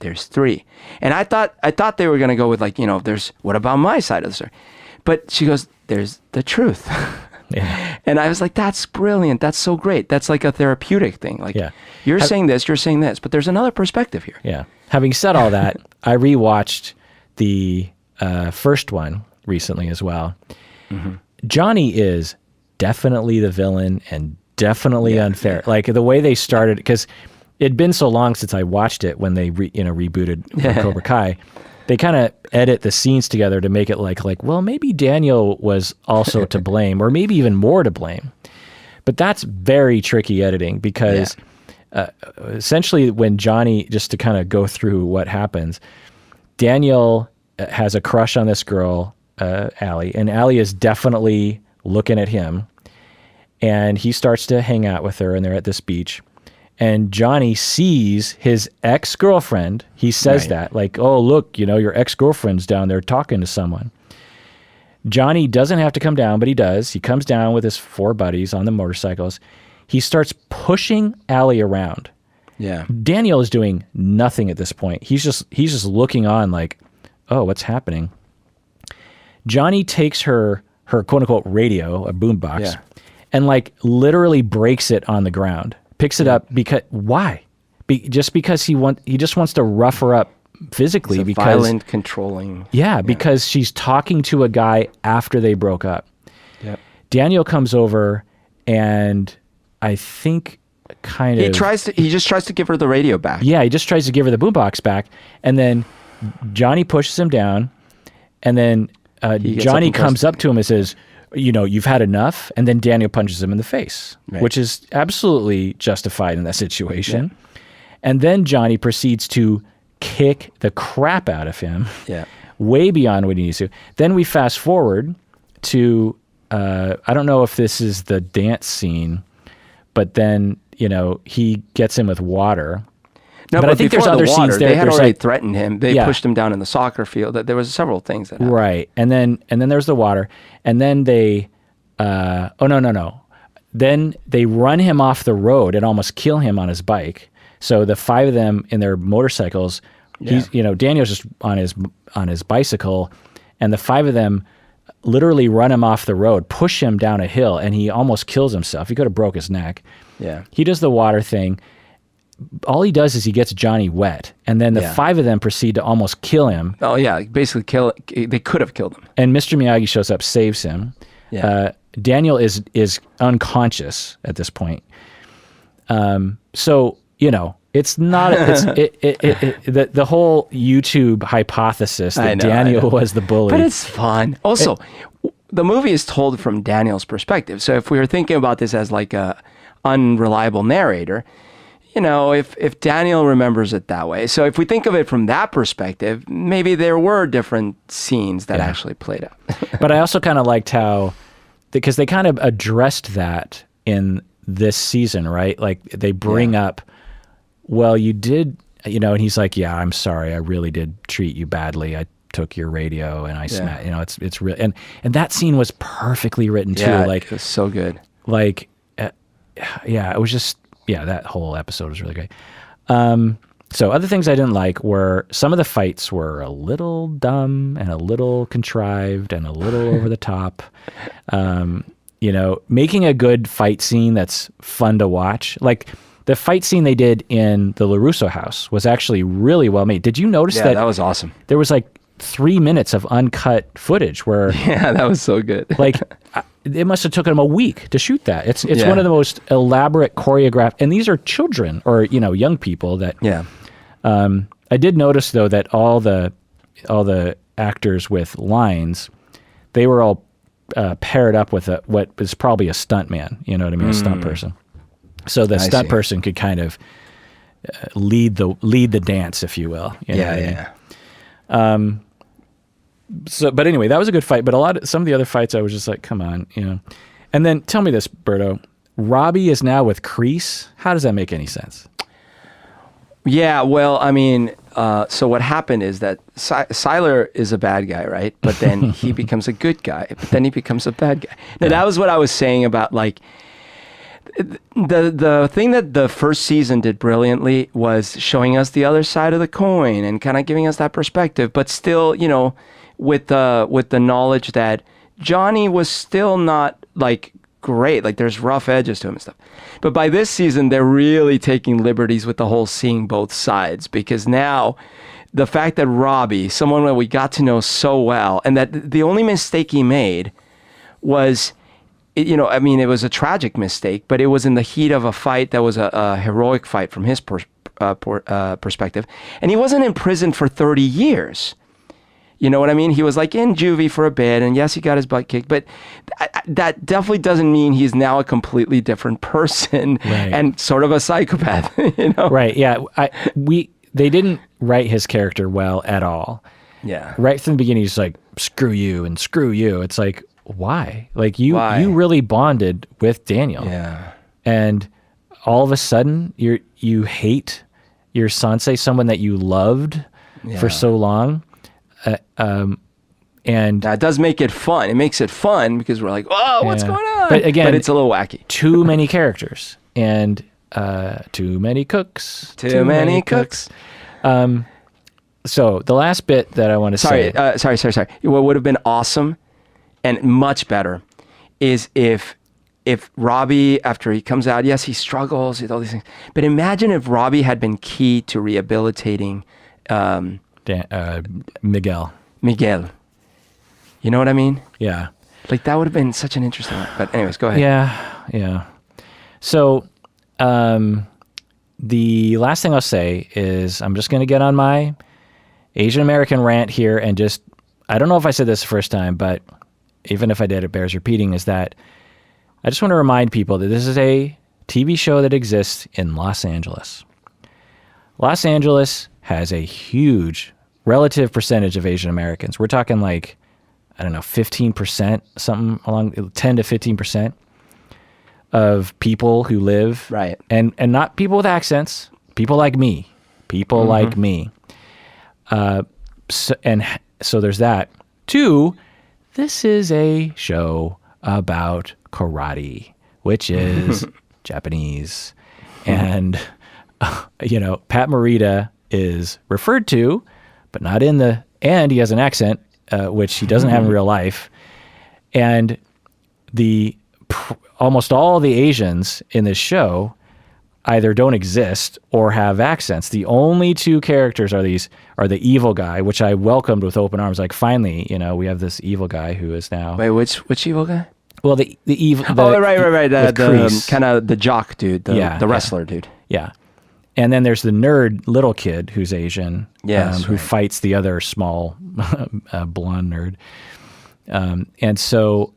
there's three. And I thought they were going to go with like, there's, what about my side of the story? But she goes, there's the truth. Yeah. And I was like, that's brilliant. That's so great. That's like a therapeutic thing. Like you're saying this, you're saying this, but there's another perspective here. Yeah. Having said all that, I rewatched the first one recently as well. Mm-hmm. Johnny is definitely the villain and definitely unfair. Like the way they started, because it'd been so long since I watched it when they rebooted Cobra Kai. They kind of edit the scenes together to make it like, well, maybe Daniel was also to blame, or maybe even more to blame. But that's very tricky editing because essentially when Johnny, just to kind of go through what happens, Daniel has a crush on this girl, Allie, and Allie is definitely looking at him, and he starts to hang out with her, and they're at this beach, and Johnny sees his ex-girlfriend. He says that, like, oh, look, your ex-girlfriend's down there talking to someone. Johnny doesn't have to come down, but he does. He comes down with his 4 buddies on the motorcycles. He starts pushing Allie around. Yeah. Daniel is doing nothing at this point. He's just looking on like, oh, what's happening? Johnny takes her quote unquote radio, a boombox, and like literally breaks it on the ground. Picks it up because why? Just because he just wants to rough her up physically, because violent, controlling. Yeah, because she's talking to a guy after they broke up. Yep. Daniel comes over, and I think he just tries to give her the radio back. Yeah, he just tries to give her the boombox back, and then Johnny pushes him down, and then Johnny comes up to him and says, you've had enough, and then Daniel punches him in the face, which is absolutely justified in that situation. Yeah. And then Johnny proceeds to kick the crap out of him, way beyond what he needs to. Then we fast forward to, I don't know if this is the dance scene, but then, he gets him with water. No, but I think there's other scenes there. They had already like, threatened him. They pushed him down in the soccer field. There was several things that happened. Right. And then there's the water. And then they, no. Then they run him off the road and almost kill him on his bike. So the 5 of them in their motorcycles, he's, Daniel's just on his bicycle, and the 5 of them literally run him off the road, push him down a hill, and he almost kills himself. He could have broke his neck. Yeah. He does the water thing. All he does is he gets Johnny wet, and then the 5 of them proceed to almost kill him. Oh yeah, basically kill. They could have killed him. And Mr. Miyagi shows up, saves him. Yeah. Daniel is unconscious at this point. So it's not the whole YouTube hypothesis that Daniel was the bully. But it's fun. Also, the movie is told from Daniel's perspective. So if we were thinking about this as like a unreliable narrator, if Daniel remembers it that way. So if we think of it from that perspective, maybe there were different scenes that actually played out. But I also kind of liked how, because they kind of addressed that in this season, right? Like they bring up, well, you did, and he's like, yeah, I'm sorry. I really did treat you badly. I took your radio and I smashed, it's real. And that scene was perfectly written too. Like, it was so good. Like, it was just, that whole episode was really great. So other things I didn't like were some of the fights were a little dumb and a little contrived and a little over the top. Making a good fight scene that's fun to watch. Like the fight scene they did in the LaRusso house was actually really well made. Did you notice that? Yeah, that was awesome. There was like 3 minutes of uncut footage where... Yeah, that was so good. Like... It must have taken them a week to shoot that. It's one of the most elaborate choreographed, and these are children or young people that. Yeah. I did notice though that all the actors with lines, they were all paired up with what is probably a stunt man. You know what I mean? A stunt person. So the stunt person could kind of lead the dance, if you will. You know what I mean? So, but anyway, that was a good fight. But some of the other fights, I was just like, come on, And then tell me this, Berto. Robbie is now with Kreese. How does that make any sense? Yeah, well, I mean, so what happened is that Siler is a bad guy, right? But then he becomes a good guy. But then he becomes a bad guy. Now, that was what I was saying about like the thing that the first season did brilliantly was showing us the other side of the coin and kind of giving us that perspective. But still, with the knowledge that Johnny was still not like great, like there's rough edges to him and stuff. But by this season, they're really taking liberties with the whole seeing both sides, because now the fact that Robbie, someone that we got to know so well, and that the only mistake he made was, it was a tragic mistake, but it was in the heat of a fight that was a heroic fight from his perspective. And he wasn't in prison for 30 years. You know what I mean? He was like in juvie for a bit, and yes, he got his butt kicked, but that definitely doesn't mean he's now a completely different person and sort of a psychopath, Right, yeah. They didn't write his character well at all. Yeah. Right from the beginning, he's like, screw you and screw you. It's like, why? Like you really bonded with Daniel. Yeah. And all of a sudden you hate your sensei, someone that you loved for so long. And that does make it fun. It makes it fun because we're like, oh, what's going on? But again, it's a little wacky. Too many characters and too many cooks. Too many cooks. So the last bit that I want to say. Sorry. What would have been awesome and much better is if Robbie, after he comes out, yes, he struggles with all these things, but imagine if Robbie had been key to rehabilitating Miguel. You know what I mean? Yeah. Like that would have been such an interesting one. But anyways, go ahead. Yeah. So the last thing I'll say is I'm just going to get on my Asian American rant here and just, I don't know if I said this the first time, but even if I did, it bears repeating, is that I just want to remind people that this is a TV show that exists in Los Angeles. Los Angeles has a huge relative percentage of Asian Americans. We're talking like, I don't know, 15%, something along 10 to 15% of people who live. Right. And not people with accents, people like me. Like me. So there's that. 2, this is a show about karate, which is Japanese. And, Pat Morita is referred to, but not in the, and he has an accent, which he doesn't have in real life. And almost all the Asians in this show either don't exist or have accents. The only 2 characters are the evil guy, which I welcomed with open arms. Like, finally, we have this evil guy who is now. Wait, which evil guy? Well, the evil. Right. The kind of the jock dude, the wrestler dude. Yeah. And then there's the nerd little kid who's Asian, who fights the other small blonde nerd. And so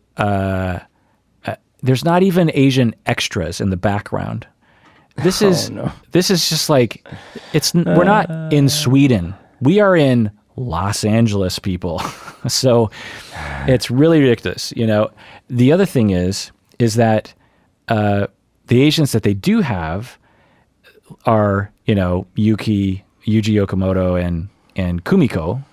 there's not even Asian extras in the background. This is just like, we're not in Sweden. We are in Los Angeles, people. So it's really ridiculous. The other thing is that the Asians that they do have are, Yuji Okamoto and Kumiko.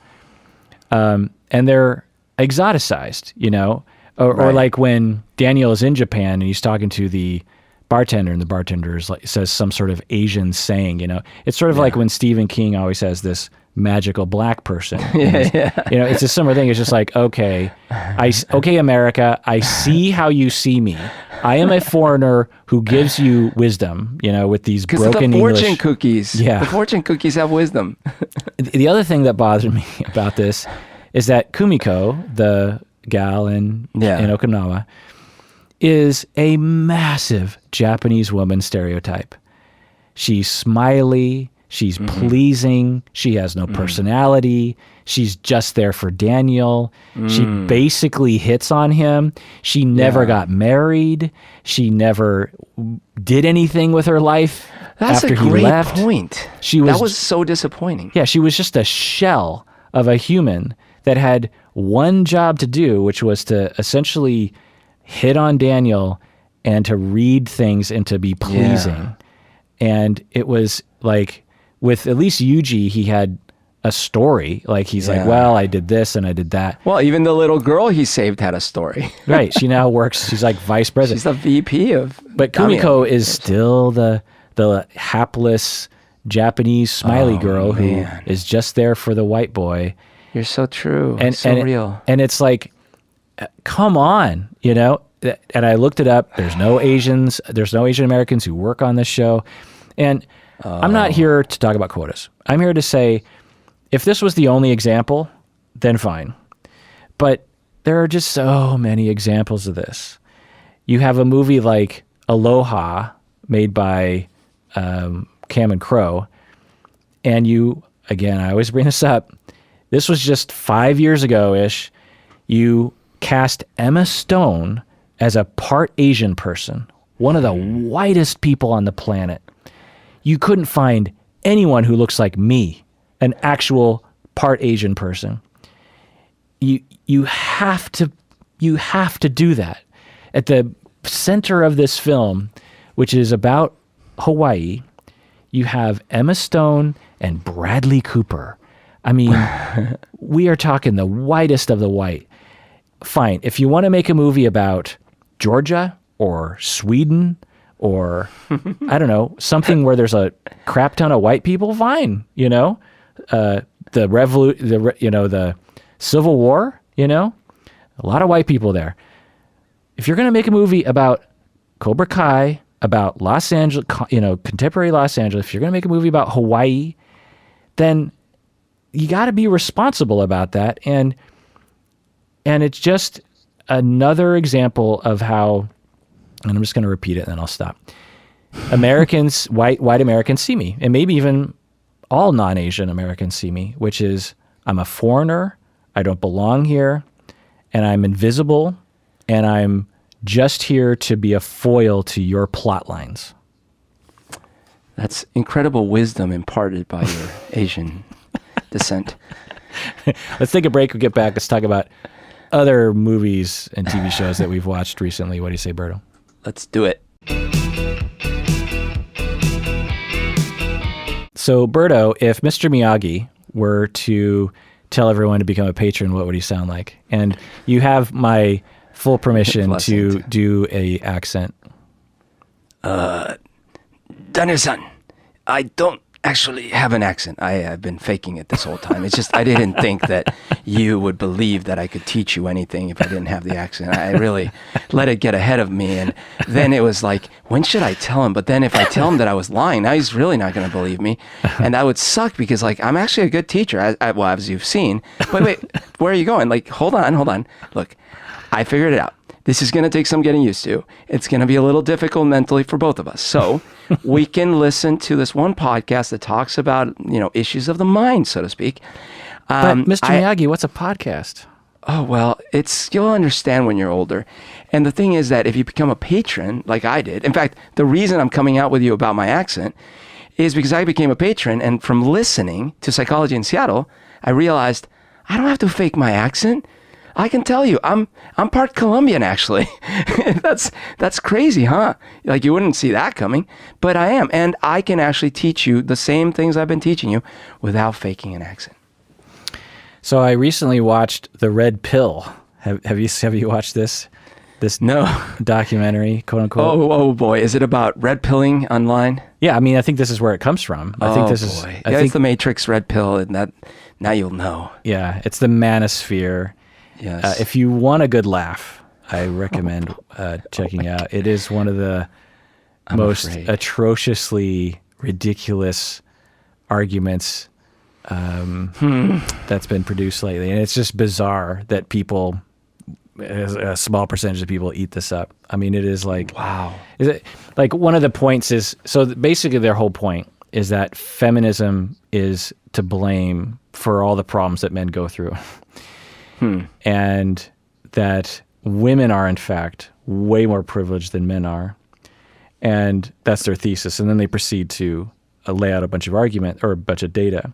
And they're exoticized, or like when Daniel is in Japan and he's talking to the bartender and the bartender says some sort of Asian saying, it's sort of like when Stephen King always has this magical black person. It's a similar thing. It's just like, okay, America, I see how you see me. I am a foreigner who gives you wisdom, with these broken English. Because the fortune cookies. Yeah. The fortune cookies have wisdom. The other thing that bothered me about this is that Kumiko, the gal in Okinawa, is a massive Japanese woman stereotype. She's smiley. She's pleasing. She has no personality. She's just there for Daniel. She basically hits on him. She never got married. She never did anything with her life after he left. That's a great point. That was so disappointing. Yeah, she was just a shell of a human that had one job to do, which was to essentially hit on Daniel and to read things and to be pleasing. Yeah. And it was like, with at least Yuji, he had a story. Like, he's like, well, I did this and I did that. Well, even the little girl he saved had a story. Right. She now works, she's like vice president. She's the VP of... But Kumiko is still the hapless Japanese smiley girl who is just there for the white boy. You're so true. And so real. And it's like, come on, And I looked it up. There's no Asian Americans who work on this show. And I'm not here to talk about quotas. I'm here to say, if this was the only example, then fine. But there are just so many examples of this. You have a movie like Aloha, made by Cameron Crowe, and I always bring this up, this was just 5 years ago-ish, you cast Emma Stone as a part Asian person, one of the whitest people on the planet. You couldn't find anyone who looks like me, an actual part Asian person. You have to do that. At the center of this film, which is about Hawaii, you have Emma Stone and Bradley Cooper. I mean, we are talking the whitest of the white. Fine. If you want to make a movie about Georgia or Sweden or, I don't know, something where there's a crap ton of white people, fine. The Civil War, a lot of white people there. If you're going to make a movie about Cobra Kai, about Los Angeles, contemporary Los Angeles, if you're going to make a movie about Hawaii, then you got to be responsible about that. And it's just another example of how, and I'm just going to repeat it and then I'll stop. Americans, white Americans see me, and maybe even all non-Asian Americans see me, which is I'm a foreigner, I don't belong here, and I'm invisible, and I'm just here to be a foil to your plot lines. That's incredible wisdom imparted by your Asian descent. Let's take a break. We'll get back. Let's talk about other movies and TV shows that we've watched recently. What do you say, Berto? Let's do it. So, Berto, if Mr. Miyagi were to tell everyone to become a patron, what would he sound like? And you have my full permission to do a accent. Daniel-san, I don't actually have an accent. I have been faking it this whole time. It's just I didn't think that you would believe that I could teach you anything if I didn't have the accent. I really let it get ahead of me. And then it was like, when should I tell him? But then if I tell him that I was lying, now he's really not going to believe me. And that would suck because I'm actually a good teacher, well, as you've seen. Wait, where are you going? Hold on. Look, I figured it out. This is going to take some getting used to. It's going to be a little difficult mentally for both of us. So we can listen to this one podcast that talks about, issues of the mind, so to speak. But Mr. Miyagi, what's a podcast? Oh, well, you'll understand when you're older. And the thing is that if you become a patron, like I did, in fact, the reason I'm coming out with you about my accent is because I became a patron, and from listening to Psychology in Seattle, I realized I don't have to fake my accent. I can tell you, I'm part Colombian, actually. That's crazy, huh? You wouldn't see that coming, but I am. And I can actually teach you the same things I've been teaching you without faking an accent. So I recently watched The Red Pill. Have you watched this No. documentary, quote unquote? Oh boy, is it about red pilling online? Yeah, I mean, I think this is where it comes from. I think this is. I think it's the Matrix red pill, and that now you'll know. Yeah, it's the manosphere. Yes. If you want a good laugh, I recommend checking out. It is one of the most atrociously ridiculous arguments that's been produced lately. And it's just bizarre that a small percentage of people eat this up. I mean, it is wow. Is it one of the points is, so basically their whole point is that feminism is to blame for all the problems that men go through. And that women are, in fact, way more privileged than men are. And that's their thesis. And then they proceed to lay out a bunch of argument or a bunch of data.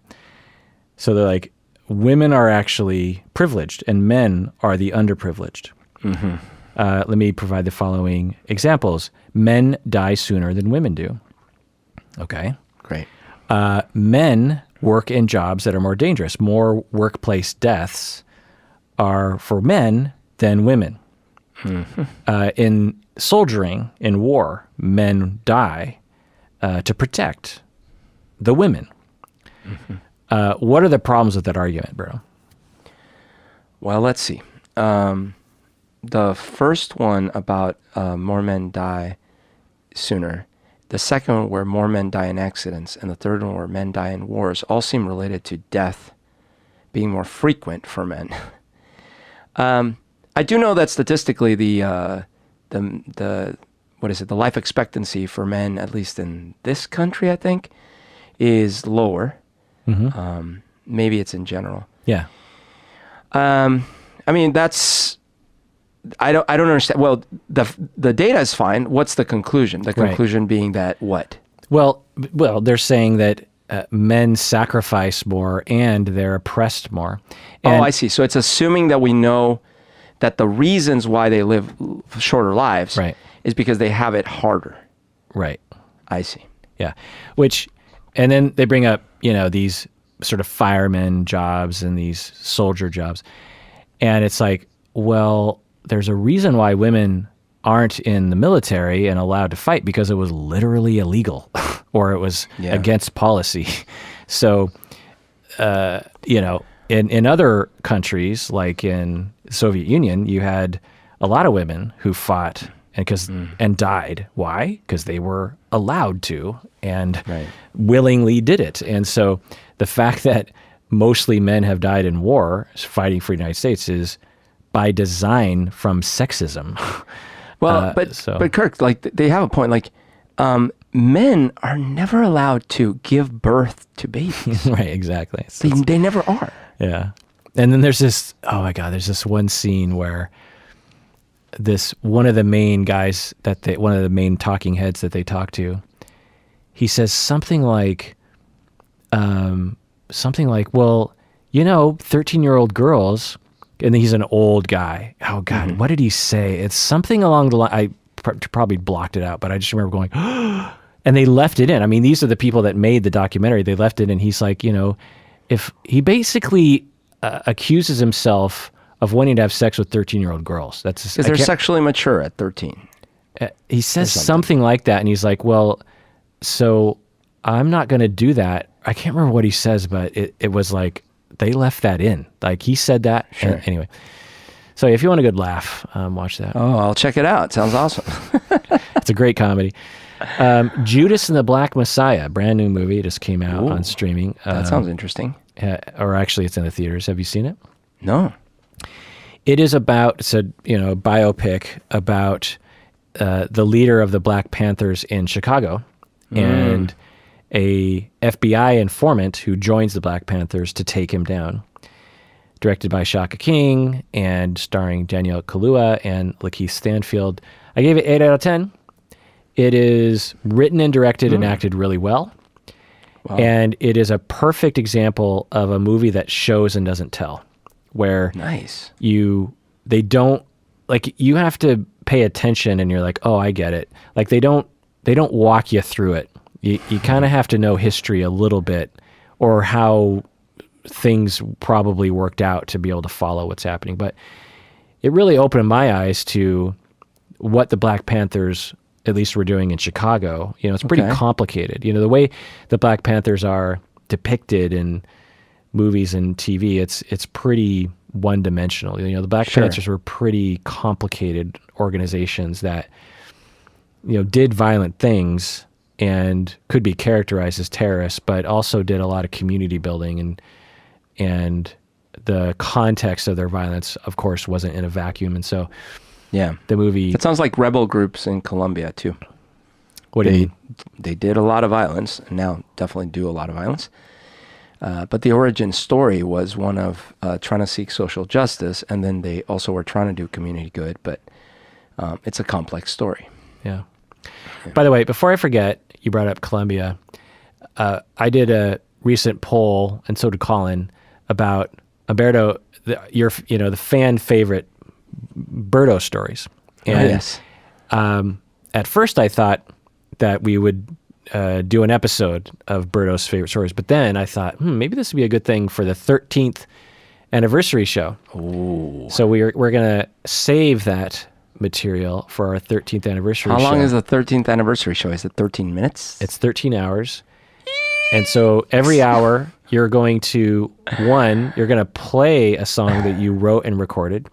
So they're like, women are actually privileged and men are the underprivileged. Mm-hmm. Let me provide the following examples. Men die sooner than women do. Okay. Great. Men work in jobs that are more dangerous. More workplace deaths are for men than women. Mm-hmm. In soldiering, in war, men die to protect the women. Mm-hmm. What are the problems with that argument, bro? Well, let's see. The first one about more men die sooner, the second one where more men die in accidents, and the third one where men die in wars all seem related to death being more frequent for men. I do know that statistically the life expectancy for men, at least in this country, I think, is lower. Mm-hmm. Maybe it's in general. Yeah. I mean, I don't understand. Well, the data is fine. What's the conclusion? The conclusion being that what? Well, they're saying that men sacrifice more and they're oppressed more. And I see. So it's assuming that we know that the reasons why they live shorter lives is because they have it harder. Right. I see. Yeah. Which, and then they bring up, these sort of fireman jobs and these soldier jobs. And it's like, well, there's a reason why women aren't in the military and allowed to fight, because it was literally illegal or it was against policy. So, in other countries, like in the Soviet Union, you had a lot of women who fought and died. Why? Because they were allowed to and willingly did it. And so the fact that mostly men have died in war fighting for the United States is by design from sexism. Well, but Kirk, like they have a point. Like men are never allowed to give birth to babies. Right, exactly. They never are. Yeah. And then there's this, oh my God, there's this one scene where one of the main guys one of the main talking heads that they talk to, he says something like, well, 13-year-old girls, and he's an old guy. Oh God, what did he say? It's something along the line, I probably blocked it out, but I just remember going, and they left it in. I mean, these are the people that made the documentary. They left it in. He's like, if he basically accuses himself of wanting to have sex with 13-year-old girls. Because they're sexually mature at 13. He says something like that, and he's like, well, so I'm not going to do that. I can't remember what he says, but it was like they left that in. Like he said that. Sure. Anyway. So if you want a good laugh, watch that. Oh, I'll check it out. Sounds awesome. It's a great comedy. Judas and the Black Messiah, brand new movie, just came out on streaming. That sounds interesting. Or actually, it's in the theaters. Have you seen it? No. It's a biopic about the leader of the Black Panthers in Chicago and a FBI informant who joins the Black Panthers to take him down. Directed by Shaka King and starring Danielle Kaluuya and Lakeith Stanfield. I gave it 8 out of 10. It is written and directed and acted really well. Wow. And it is a perfect example of a movie that shows and doesn't tell. Where you have to pay attention and you're like, oh, I get it. Like they don't walk you through it. You kind of have to know history a little bit or how things probably worked out to be able to follow what's happening. But it really opened my eyes to what the Black Panthers at least were doing in Chicago. It's pretty complicated. The way the Black Panthers are depicted in movies and TV, it's pretty one-dimensional. The Black Panthers were pretty complicated organizations that did violent things and could be characterized as terrorists, but also did a lot of community building and the context of their violence, of course, wasn't in a vacuum. And so the movie... It sounds like rebel groups in Colombia, too. What do you mean? They did a lot of violence, and now definitely do a lot of violence. But the origin story was one of trying to seek social justice, and then they also were trying to do community good, but it's a complex story. Yeah. By the way, before I forget, you brought up Colombia. I did a recent poll, and so did Colin, about Humberto, the fan favorite Berto stories. And, at first I thought that we would do an episode of Berto's favorite stories, but then I thought, maybe this would be a good thing for the 13th anniversary show. Ooh. So we're going to save that material for our 13th anniversary show. How long is the 13th anniversary show? Is it 13 minutes? It's 13 hours. And so every hour you're going to play a song that you wrote and recorded.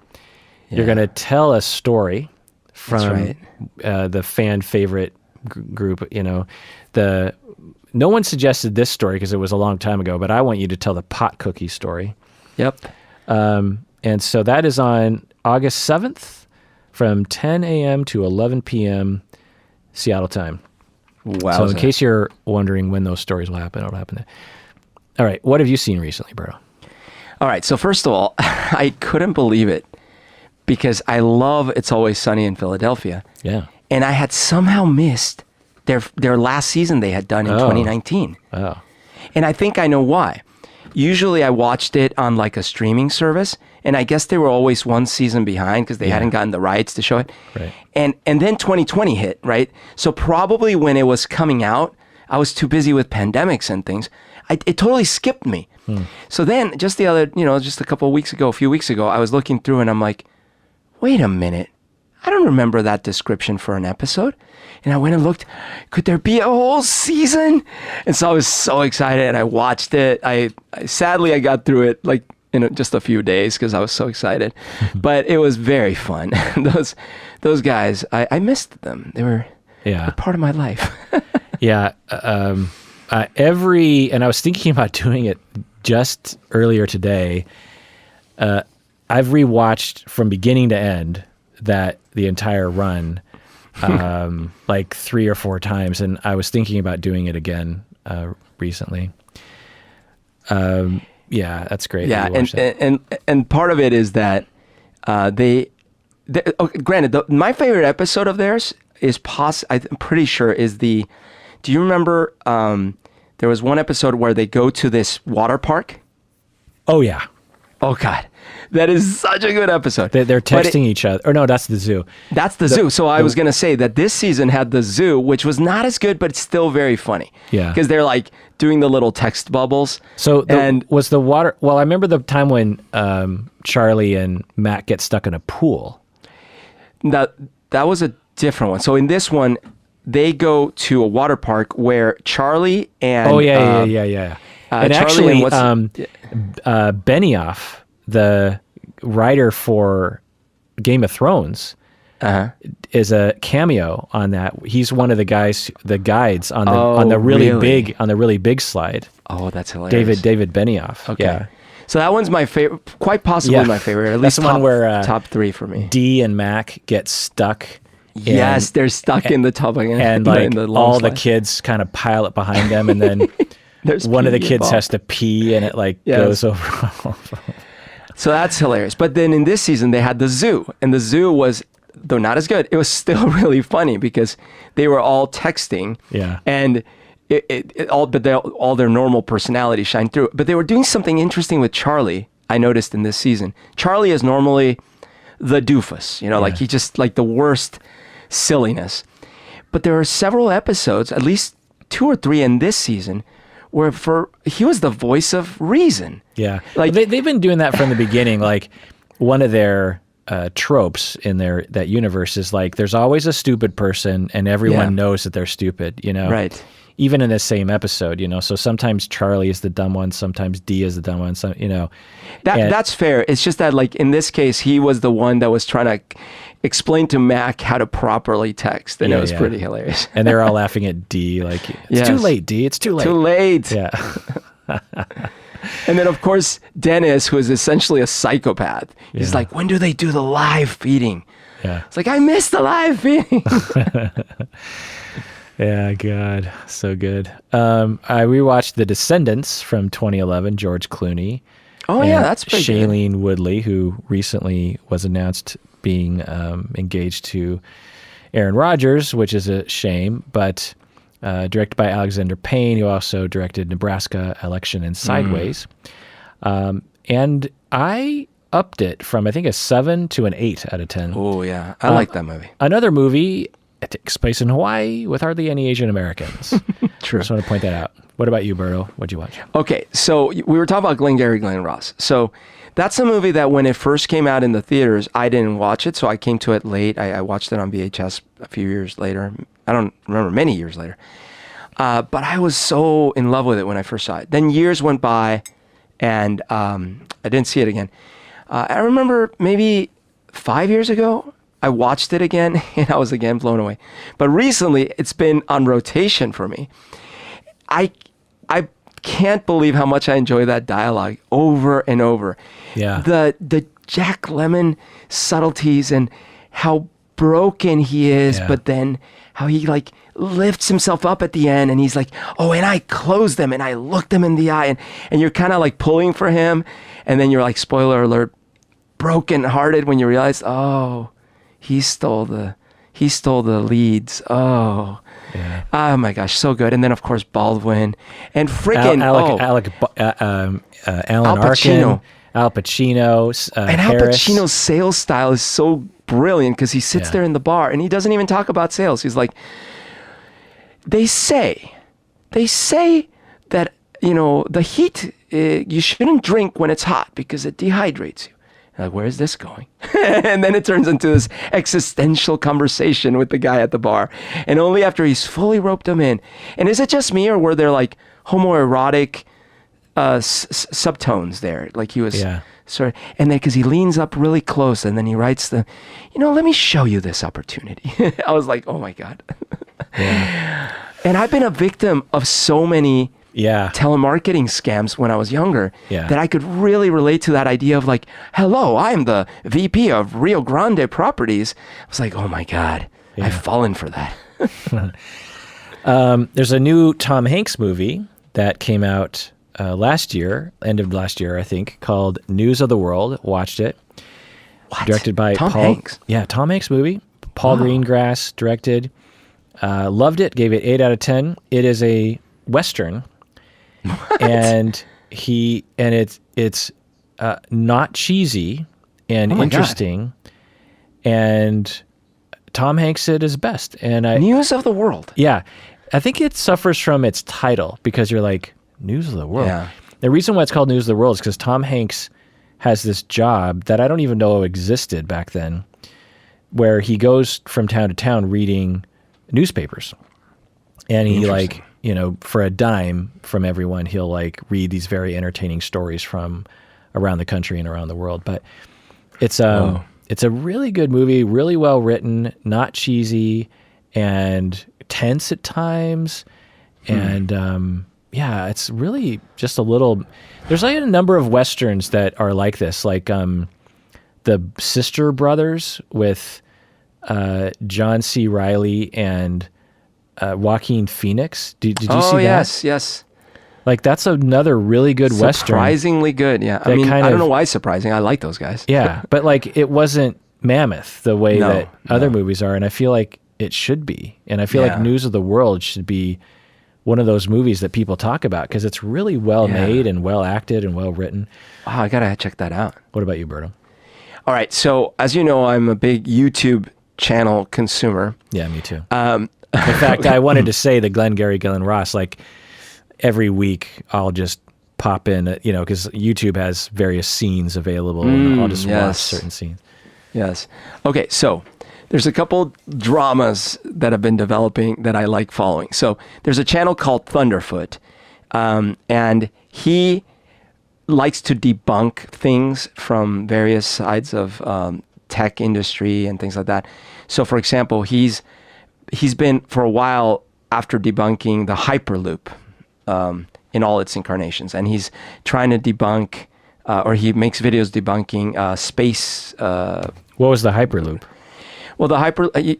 Yeah. You're going to tell a story from the fan favorite group. No one suggested this story because it was a long time ago, but I want you to tell the pot cookie story. Yep. And so that is on August 7th from 10 a.m. to 11 p.m. Seattle time. Wow. So in case you're wondering when those stories will happen, it'll happen then. All right. What have you seen recently, Berto? All right. So first of all, I couldn't believe it because I love It's Always Sunny in Philadelphia. Yeah. And I had somehow missed their last season they had done in 2019. Oh. And I think I know why. Usually I watched it on like a streaming service, and I guess they were always one season behind because they hadn't gotten the rights to show it. Right. And then 2020 hit, right? So probably when it was coming out, I was too busy with pandemics and things. It totally skipped me. So then just just a few weeks ago, I was looking through and I'm like, wait a minute. I don't remember that description for an episode. And I went and looked, could there be a whole season? And so I was so excited and I watched it. Sadly, I got through it like in just a few days because I was so excited. But it was very fun. Those guys, I missed them. They were part of my life. Yeah. And I was thinking about doing it just earlier today. I've rewatched from beginning to end the entire run like 3 or 4 times, and I was thinking about doing it again recently. Yeah, that's great. Yeah, and part of it is that they granted, my favorite episode of theirs is I'm pretty sure is the. Do you remember? There was one episode where they go to this water park. Oh yeah. Oh God, that is such a good episode. They're texting each other. Or no, that's the zoo. That's the zoo. So I was going to say that this season had the zoo, which was not as good, but it's still very funny. Yeah. Because they're like doing the little text bubbles. So was the water... Well, I remember the time when Charlie and Matt get stuck in a pool. That was a different one. So in this one, they go to a water park where Charlie and... Oh, yeah. And Charlie actually, Benioff, the writer for Game of Thrones, is a cameo on that. He's one of the guides on the really big slide. Oh, that's hilarious. David Benioff. Okay. Yeah. So that one's my favorite, quite possibly my favorite. At least that's the one where top 3 for me. Dee and Mac get stuck. Yes, they're stuck in the tub again. And like all the kids kind of pile up behind them, and then one of the kids has to pee, and it goes over. So that's hilarious. But then in this season, they had the zoo, and the zoo was, though not as good, it was still really funny because they were all texting. Yeah. And all their normal personality shined through. But they were doing something interesting with Charlie, I noticed in this season. Charlie is normally the doofus, like he just like the worst silliness. But there are several episodes, at least 2 or 3 in this season, where he was the voice of reason. Yeah. Like they've been doing that from the beginning. Like one of their tropes in that universe is like there's always a stupid person and everyone knows that they're stupid, Right. Even in the same episode, so sometimes Charlie is the dumb one, sometimes Dee is the dumb one, That's fair. It's just that like in this case, he was the one that was trying to explain to Mac how to properly text, and it was pretty hilarious. And they're all laughing at Dee, like, it's too late, Dee, it's too late. Too late. Yeah. And then, of course, Dennis, who is essentially a psychopath, he's like, when do they do the live feeding? Yeah. It's like, I missed the live feeding. Yeah, God, so good. I rewatched The Descendants from 2011, George Clooney. Oh, yeah, that's pretty good. Shailene Woodley, who recently was announced being engaged to Aaron Rodgers, which is a shame, but directed by Alexander Payne, who also directed Nebraska, Election, and Sideways. And I upped it from, I think, a 7 to an 8 out of 10. Oh, yeah. I like that movie. Another movie, it takes place in Hawaii with hardly any Asian Americans. True. I just want to point that out. What about you, Berto? What'd you watch? Okay, so we were talking about Glengarry Glen Ross. So that's a movie that when it first came out in the theaters, I didn't watch it, so I came to it late. I watched it on VHS a few years later. I don't remember, many years later. But I was so in love with it when I first saw it. Then years went by, and I didn't see it again. I remember maybe 5 years ago, I watched it again, and I was again blown away. But recently, it's been on rotation for me. I can't believe how much I enjoy that dialogue over and over. Yeah. The Jack Lemmon subtleties and how broken he is, but then how he like lifts himself up at the end, and he's like, oh, and I closed them and I looked them in the eye, and you're kind of like pulling for him, and then you're like, spoiler alert, broken hearted when you realize, oh, he stole the leads. Oh. Yeah. Oh my gosh, so good. And then of course Baldwin and freaking Alan Pacino. Arkin, Al Pacino, and Al Pacino's sales style is so brilliant because he sits there in the bar and he doesn't even talk about sales. He's like, they say they say that, the heat, you shouldn't drink when it's hot because it dehydrates you. Like, where is this going? And then it turns into this existential conversation with the guy at the bar. And only after he's fully roped him in. And is it just me, or were there like homoerotic subtones there? Like he was sort of, and then because he leans up really close and then he writes let me show you this opportunity. I was like, oh my God. Yeah. And I've been a victim of so many telemarketing scams when I was younger that I could really relate to that idea of like, hello, I'm the VP of Rio Grande Properties. I was like, oh my God, I've fallen for that. There's a new Tom Hanks movie that came out last year, end of last year, I think, called News of the World. Watched it. What? Directed by Tom Paul Hanks? Yeah, Tom Hanks movie. Paul Greengrass directed. Loved it. Gave it 8 out of 10. It is a Western. What? And it's not cheesy and interesting. God. And Tom Hanks at his best. And News of the World. Yeah. I think it suffers from its title because you're like, News of the World. Yeah. The reason why it's called News of the World is because Tom Hanks has this job that I don't even know existed back then, where he goes from town to town reading newspapers. And he for a dime from everyone, he'll read these very entertaining stories from around the country and around the world. But it's a really good movie, really well written, not cheesy and tense at times. And it's really just a little, there's a number of Westerns that are like this, like the Sister Brothers with John C. Reilly and Joaquin Phoenix. Did you see that? Oh, yes. Like, that's another really good Western. Surprisingly good, yeah. I mean, I don't know why it's surprising. I like those guys. Yeah, but it wasn't mammoth the way that other movies are, and I feel like it should be. And I feel like News of the World should be one of those movies that people talk about because it's really well made and well acted and well written. Wow, I gotta check that out. What about you, Berto? All right, so as you know, I'm a big YouTube channel consumer. Yeah, me too. In fact, I wanted to say the Glengarry Glen Ross, every week I'll just pop in, because YouTube has various scenes available and I'll just watch certain scenes. Yes. Okay, so there's a couple dramas that have been developing that I like following. So there's a channel called Thunderfoot, and he likes to debunk things from various sides of tech industry and things like that. So for example, he's been for a while after debunking the Hyperloop in all its incarnations, and he's trying to debunk, or he makes videos debunking space. What was the Hyperloop? Well, the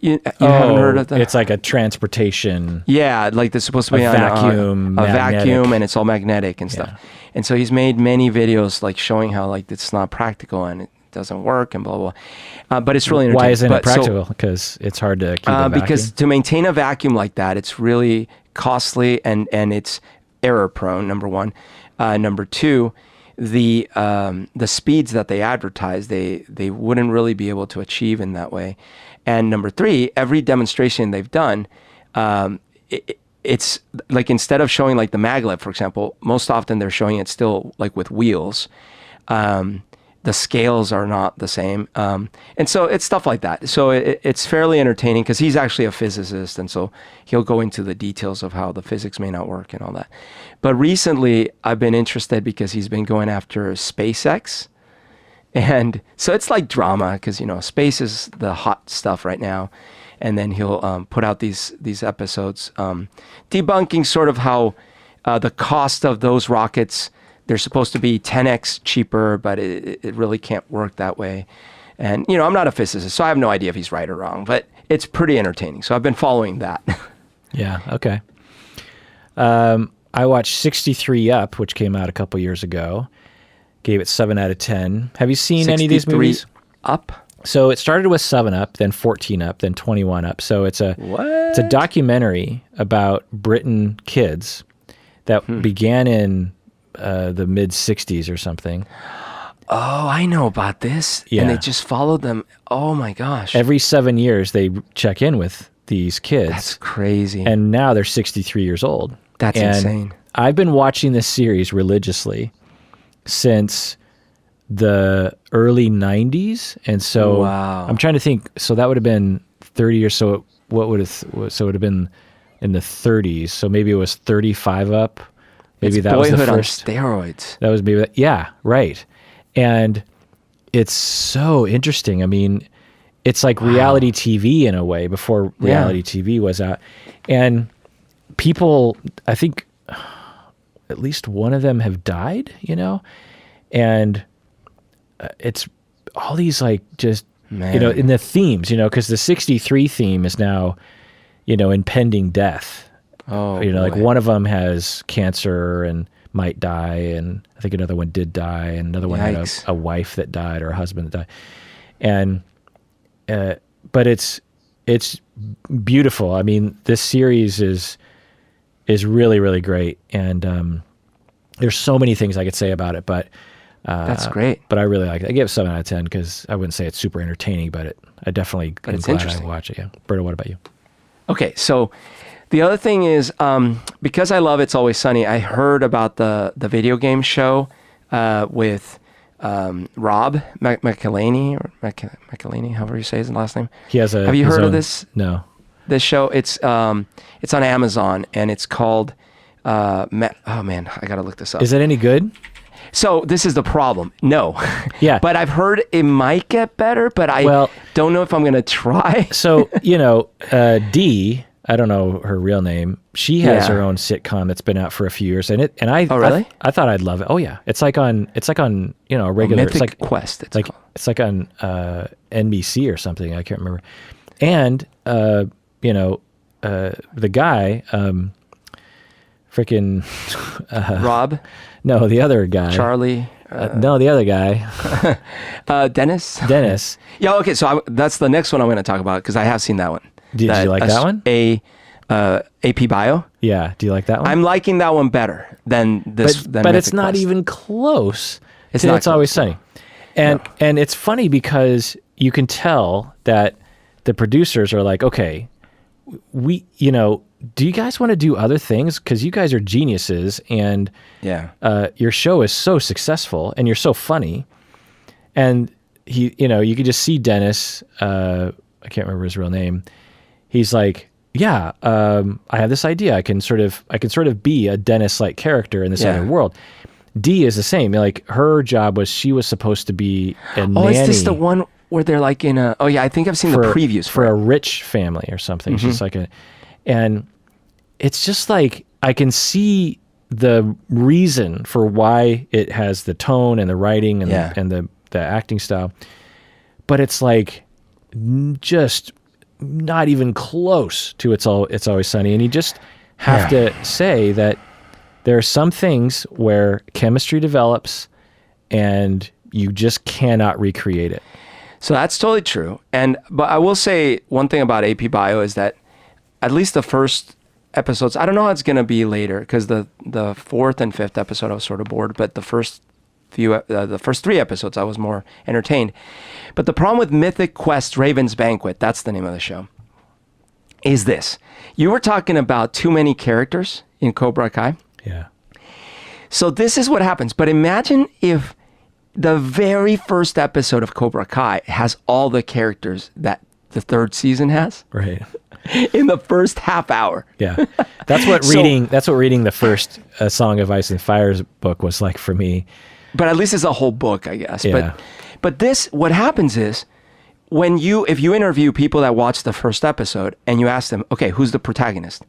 you haven't heard of that? It's like a transportation. Yeah, like there's supposed to be a vacuum, and it's all magnetic and stuff. And so he's made many videos showing how it's not practical and it doesn't work and blah blah. But it's really entertaining. Why isn't it practical? Because it's hard to keep a vacuum. Because to maintain a vacuum like that, it's really costly and it's error prone. Number one. Number two, the speeds that they advertise, they wouldn't really be able to achieve in that way. And number three, every demonstration they've done, it's instead of showing the maglev, for example, most often they're showing it still with wheels. The scales are not the same. And so it's stuff like that. So it's fairly entertaining because he's actually a physicist. And so he'll go into the details of how the physics may not work and all that. But recently I've been interested because he's been going after SpaceX. And so it's like drama because, space is the hot stuff right now. And then he'll put out these episodes debunking sort of how the cost of those rockets, they're supposed to be 10x cheaper, but it really can't work that way. And, I'm not a physicist, so I have no idea if he's right or wrong, but it's pretty entertaining. So I've been following that. Yeah, okay. I watched 63 Up, which came out a couple years ago. Gave it 7 out of 10. Have you seen any of these movies? Up? So it started with 7 Up, then 14 Up, then 21 Up. So it's a documentary about Britain kids that began in the mid 60s or something. Oh, I know about this. Yeah. And they just followed them. Oh my gosh. Every 7 years they check in with these kids. That's crazy. And now they're 63 years old. That's insane. I've been watching this series religiously since the early 90s. And so Wow. I'm trying to think. So that would have been 30 years. So what would it, so it would have been in the 30s. So maybe it was 35 up. Maybe It's that was the Boyhood first. on steroids. That was maybe, yeah, right. And it's so interesting. I mean, it's like reality TV in a way before reality TV was out. And people, I think at least one of them have died, you know? And it's all these like just, Man. you know, in the themes, you know, because the 63 theme is now, you know, impending death. Oh, you know, boy. like one of them has cancer and might die, and I think another one did die, and another one had a wife that died or a husband that died. And but it's beautiful. I mean, this series is really, really great, and there's so many things I could say about it, but that's great. But I really like it. I give it 7 out of 10 because I wouldn't say it's super entertaining, but I definitely am it's glad interesting. I watch it. Yeah, Berto, what about you? Okay, so the other thing is, because I love It's Always Sunny, I heard about the video game show with Rob McElhaney, or McElhaney, however you say his last name. He has Have you heard of this? No. This show, it's on Amazon, and it's called, oh man, I gotta look this up. Is it any good? So this is the problem. No. Yeah. But I've heard it might get better, but I don't know if I'm gonna try. So, you know, Dee, I don't know her real name. She has her own sitcom that's been out for a few years, and I Oh, really? I thought I'd love it. Oh yeah, it's like on you know, a regular. Mythic it's like Quest. It's like called. it's like on NBC or something. I can't remember. And you know, the guy, freaking Rob, no, the other guy, Charlie, no, the other guy, Dennis. Dennis. Yeah. Okay. So that's the next one I'm going to talk about because I have seen that one. Did you like that one? AP Bio. Yeah. Do you like that one? I'm liking that one better than this. But it's not even close. It's to not It's Always close, Sunny. And it's funny because you can tell that the producers are like, okay, you know, do you guys want to do other things? Because you guys are geniuses, and your show is so successful, and you're so funny. And you know, you could just see Dennis. I can't remember his real name. He's like, yeah, I have this idea. I can sort of be a Dennis-like character in this other world. Dee is the same. Like, her job was, she was supposed to be a nanny. Oh, is this the one where they're like in a? Oh yeah, I think I've seen the previews for a rich family or something. She's like and it's just like I can see the reason for why it has the tone and the writing and the acting style, but it's like just not even close to It's Always Sunny. And you just have to say that there are some things where chemistry develops and you just cannot recreate it. So that's totally true. But I will say one thing about AP Bio is that at least the first episodes, I don't know how it's going to be later, because the fourth and fifth episode I was sort of bored, but the first 3 episodes I was more entertained. But the problem with Mythic Quest Raven's Banquet, that's the name of the show, is this. You were talking about too many characters in Cobra Kai. Yeah. So this is what happens. But imagine if the very first episode of Cobra Kai has all the characters that the third season has. Right. In the first half hour. Yeah. That's what reading the first Song of Ice and Fire's book was like for me. But at least it's a whole book, I guess. Yeah. But this, what happens is, if you interview people that watch the first episode and you ask them, okay, who's the protagonist?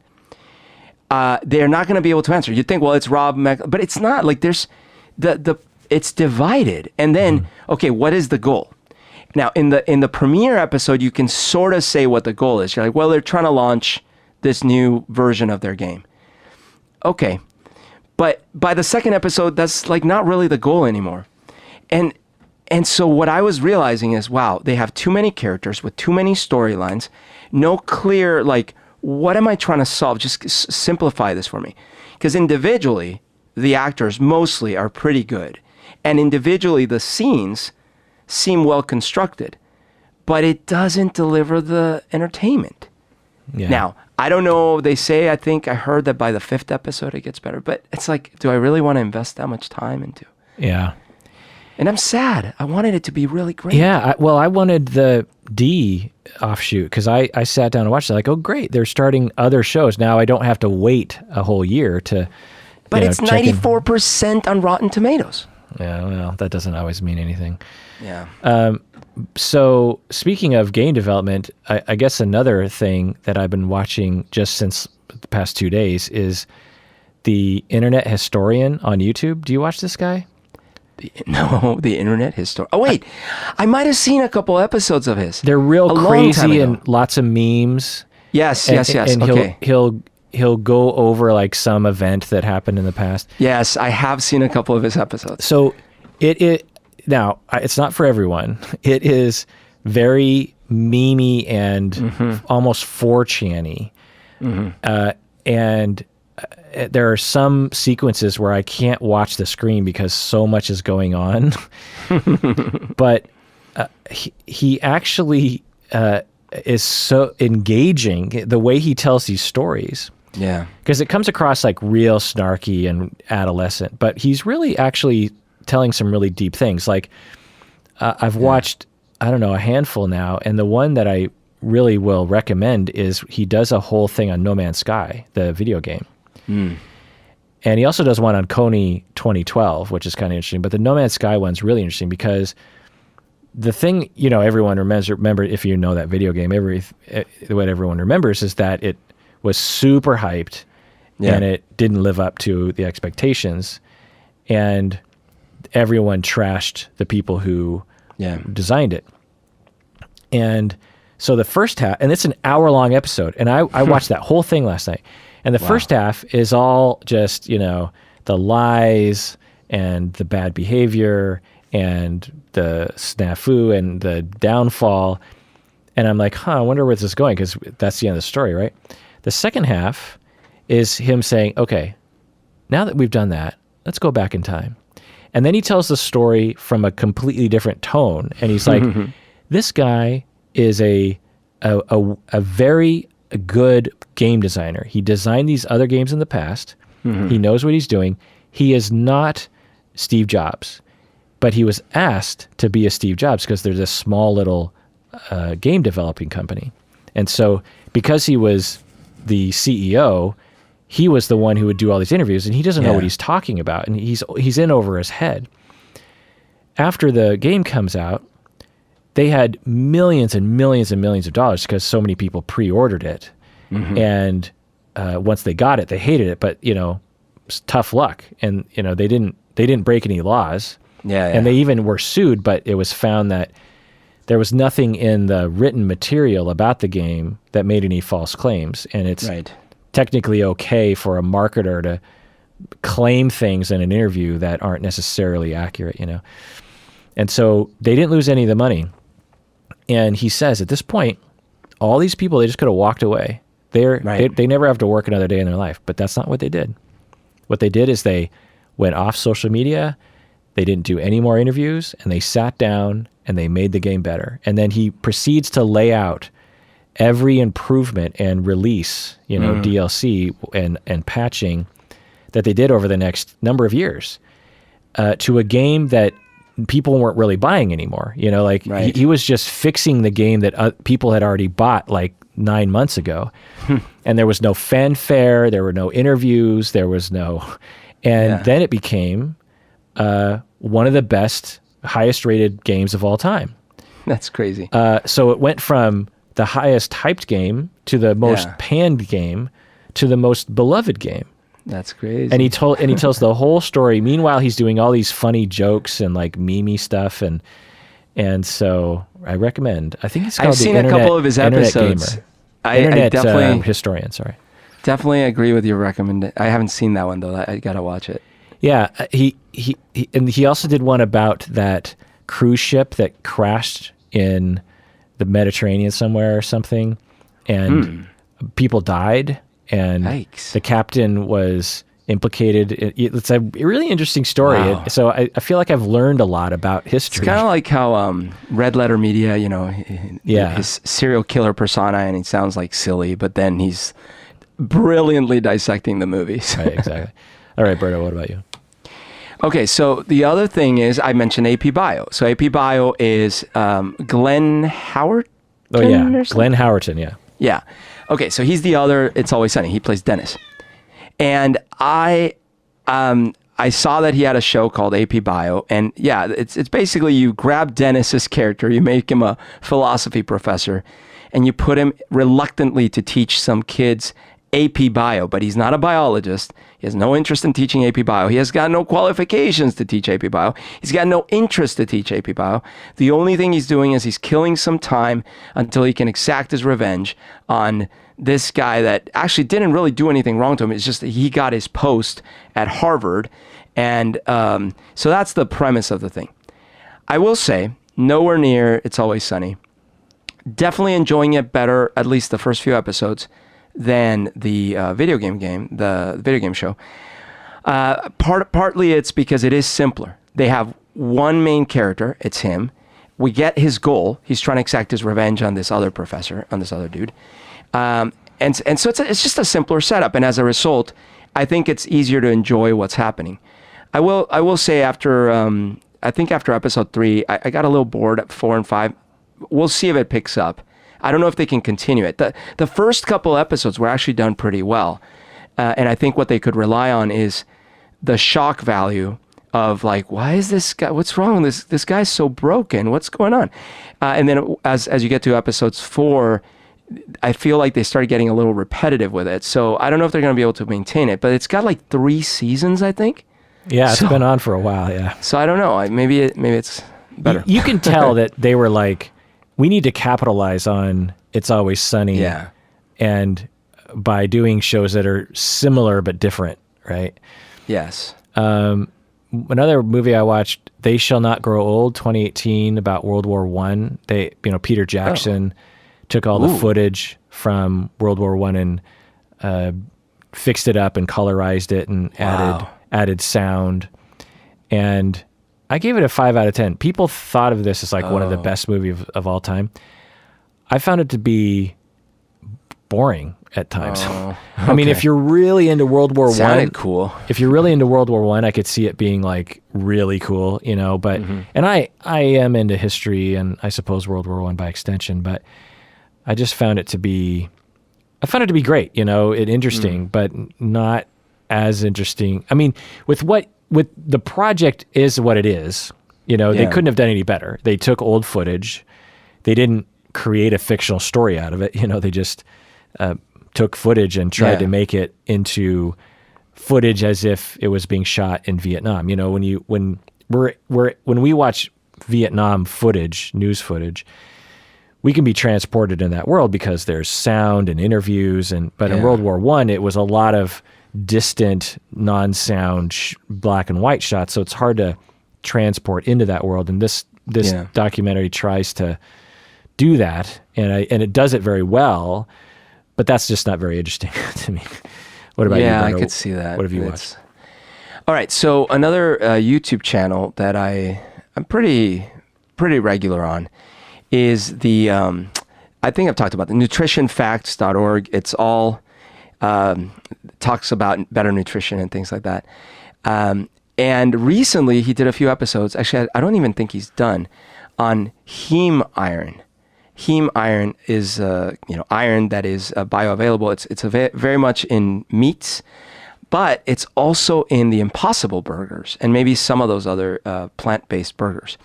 They're not going to be able to answer. You'd think, well, it's Rob but it's not. Like, there's it's divided. And then, okay, what is the goal? Now, in the premiere episode, you can sort of say what the goal is. You're like, well, they're trying to launch this new version of their game. Okay. But by the second episode, that's like not really the goal anymore. And so what I was realizing is, wow, they have too many characters with too many storylines, no clear, like, what am I trying to solve? Just simplify this for me. Because individually, the actors mostly are pretty good. And individually, the scenes seem well constructed. But it doesn't deliver the entertainment. Yeah. Now, I don't know. They say, I think I heard that by the 5th episode it gets better. But it's like, do I really want to invest that much time into? Yeah. And I'm sad. I wanted it to be really great. Yeah. I wanted the D offshoot because I sat down and watched it. Like, oh, great. They're starting other shows. Now I don't have to wait a whole year to. But it's 94% on Rotten Tomatoes. Yeah. Well, that doesn't always mean anything. Yeah. So speaking of game development, I guess another thing that I've been watching just since the past 2 days is the Internet Historian on YouTube. Do you watch this guy? The Internet Historian. Oh, wait. I might have seen a couple episodes of his. They're real crazy and lots of memes. Yes. And okay. he'll go over like some event that happened in the past. Yes, I have seen a couple of his episodes. So now, it's not for everyone. It is very memey and almost 4chan-y. And there are some sequences where I can't watch the screen because so much is going on. But he actually is so engaging, the way he tells these stories. Yeah. Because it comes across like real snarky and adolescent, but he's really actually telling some really deep things. Like I've watched, I don't know, a handful now, and the one that I really will recommend is he does a whole thing on No Man's Sky, the video game. And he also does one on Coney 2012, which is kind of interesting. But the No Man's Sky one's really interesting because the thing, everyone remember if you know that video game, what everyone remembers is that it was super hyped and it didn't live up to the expectations. And everyone trashed the people who designed it. And so the first half, and it's an hour-long episode, and I watched that whole thing last night. And the first half is all just, the lies and the bad behavior and the snafu and the downfall. And I'm like, I wonder where this is going, because that's the end of the story, right? The second half is him saying, okay, now that we've done that, let's go back in time. And then he tells the story from a completely different tone. And he's like, this guy is a very good game designer. He designed these other games in the past. He knows what he's doing. He is not Steve Jobs, but he was asked to be a Steve Jobs because there's a small little game developing company. And so because he was the CEO, he was the one who would do all these interviews, and he doesn't know what he's talking about, and he's in over his head. After the game comes out, they had millions and millions and millions of dollars because so many people pre-ordered it. And once they got it, they hated it, but it's tough luck. And they didn't break any laws. And they even were sued, but it was found that there was nothing in the written material about the game that made any false claims. And it's technically okay for a marketer to claim things in an interview that aren't necessarily accurate, And so they didn't lose any of the money. And he says at this point, all these people, they just could have walked away. They never have to work another day in their life, but that's not what they did. What they did is they went off social media, they didn't do any more interviews, and they sat down and they made the game better. And then he proceeds to lay out every improvement and release, DLC and patching that they did over the next number of years to a game that people weren't really buying anymore. He was just fixing the game that people had already bought like 9 months ago. And there was no fanfare, there were no interviews, there was no... And then it became one of the best, highest rated games of all time. That's crazy. So it went from the highest hyped game to the most panned game to the most beloved game. That's crazy. And he tells the whole story. Meanwhile, he's doing all these funny jokes and like meme stuff, and so I recommend. I think it's called I've seen a couple of his episodes. Internet I definitely historian. Sorry. Definitely agree with your recommendation. I haven't seen that one though. I gotta watch it. Yeah, he also did one about that cruise ship that crashed in the Mediterranean somewhere or something, and people died. And Yikes. the captain was implicated. It's a really interesting story. Wow. So I feel like I've learned a lot about history. It's kind of like how Red Letter Media, his serial killer persona, and he sounds like silly, but then he's brilliantly dissecting the movies. Right, exactly. All right, Berto, what about you? Okay, so the other thing is I mentioned AP Bio. So AP Bio is Glenn Howard. Oh yeah, Glenn Howerton. Yeah. Yeah. Okay, so he's the other It's Always Sunny. He plays Dennis. And I saw that he had a show called AP Bio, and yeah, it's basically you grab Dennis's character, you make him a philosophy professor, and you put him reluctantly to teach some kids AP Bio, but he's not a biologist. He has no interest in teaching AP Bio. He has got no qualifications to teach AP Bio. He's got no interest to teach AP Bio. The only thing he's doing is he's killing some time until he can exact his revenge on this guy that actually didn't really do anything wrong to him. It's just that he got his post at Harvard. And so that's the premise of the thing. I will say, nowhere near It's Always Sunny. Definitely enjoying it better, at least the first few episodes, than the video game show. Partly it's because it is simpler. They have one main character, it's him. We get his goal. He's trying to exact his revenge on this other professor, on this other dude. And so it's just a simpler setup. And as a result, I think it's easier to enjoy what's happening. I will say after episode 3, I got a little bored at 4 and 5. We'll see if it picks up. I don't know if they can continue it. The first couple episodes were actually done pretty well. And I think what they could rely on is the shock value of like, why is this guy, what's wrong with this guy's so broken? What's going on? And then as you get to episodes 4, I feel like they started getting a little repetitive with it. So I don't know if they're going to be able to maintain it, but it's got like 3 seasons, I think. Yeah, it's been on for a while, yeah. So I don't know. Maybe it's better. You can tell that they were like, we need to capitalize on It's Always Sunny. Yeah. And by doing shows that are similar but different, right? Yes. Another movie I watched, They Shall Not Grow Old, 2018, about World War I. Peter Jackson took all the footage from World War I and fixed it up and colorized it and added sound. And I gave it a 5 out of 10. People thought of this as like one of the best movies of all time. I found it to be boring at times. Okay. I mean, if you're really into World War Sounded cool. If you're really into World War I could see it being like really cool, but and I am into history and I suppose World War I by extension, but I just found it to be great, interesting, but not as interesting. I mean, with the project is what it is, they couldn't have done any better. They took old footage. They didn't create a fictional story out of it. They just took footage and tried to make it into footage as if it was being shot in Vietnam. When we watch Vietnam footage, news footage, we can be transported in that world because there's sound and interviews. But in World War I, it was a lot of distant, non-sound black and white shots. So it's hard to transport into that world. And this documentary tries to do that, and it does it very well. But that's just not very interesting to me. What about you? Yeah, I could see that. What have you watched? All right, so another YouTube channel that I'm pretty regular on is the I think I've talked about the nutritionfacts.org. It's all talks about better nutrition and things like that. And recently he did a few episodes. Actually, I don't even think he's done on heme iron. Heme iron is iron that is bioavailable. It's very much in meats, but it's also in the Impossible burgers and maybe some of those other plant-based burgers.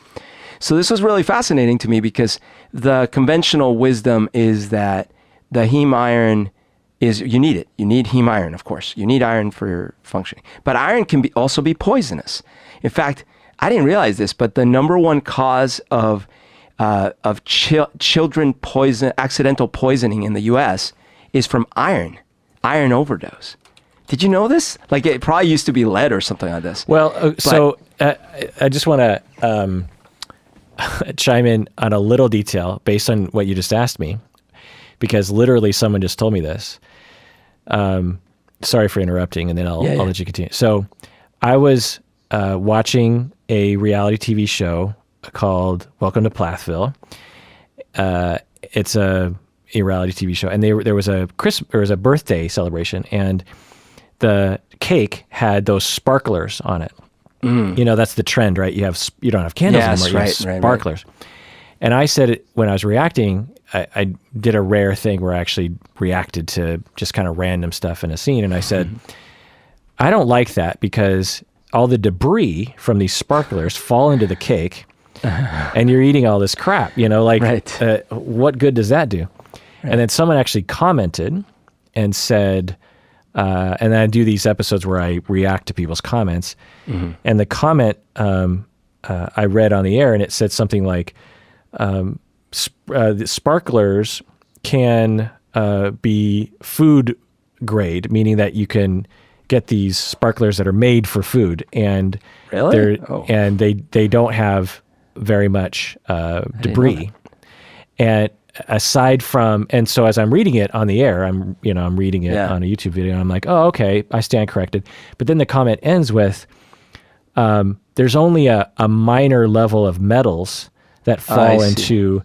So this was really fascinating to me because the conventional wisdom is that the heme iron is, you need it. You need heme iron, of course. You need iron for your functioning. But iron can also be poisonous. In fact, I didn't realize this, but the number one cause of children accidental poisoning in the U.S. is from iron overdose. Did you know this? Like, it probably used to be lead or something like this. Well, I just want to chime in on a little detail based on what you just asked me, because literally someone just told me this. sorry for interrupting, and then I'll Yeah. let you continue. So I was watching a reality TV show called Welcome to Plathville. It's a reality TV show, and there was a birthday celebration, and the cake had those sparklers on it. You know, that's the trend, right? You don't have candles Yes, anymore. You have sparklers. And I said it when I was reacting. I did a rare thing where I actually reacted to just kind of random stuff in a scene, and I said, I don't like that because all the debris from these sparklers fall into the cake, and you're eating all this crap. You know, like what good does that do? And then someone actually commented and said, and I do these episodes where I react to people's comments, and the comment I read on the air, and it said something like, the sparklers can be food grade, meaning that you can get these sparklers that are made for food, and and they don't have very much debris. And aside from, and so as I'm reading it on the air, I'm reading it on a YouTube video, and I'm like, oh, okay, I stand corrected. But then the comment ends with, there's only a minor level of metals that fall into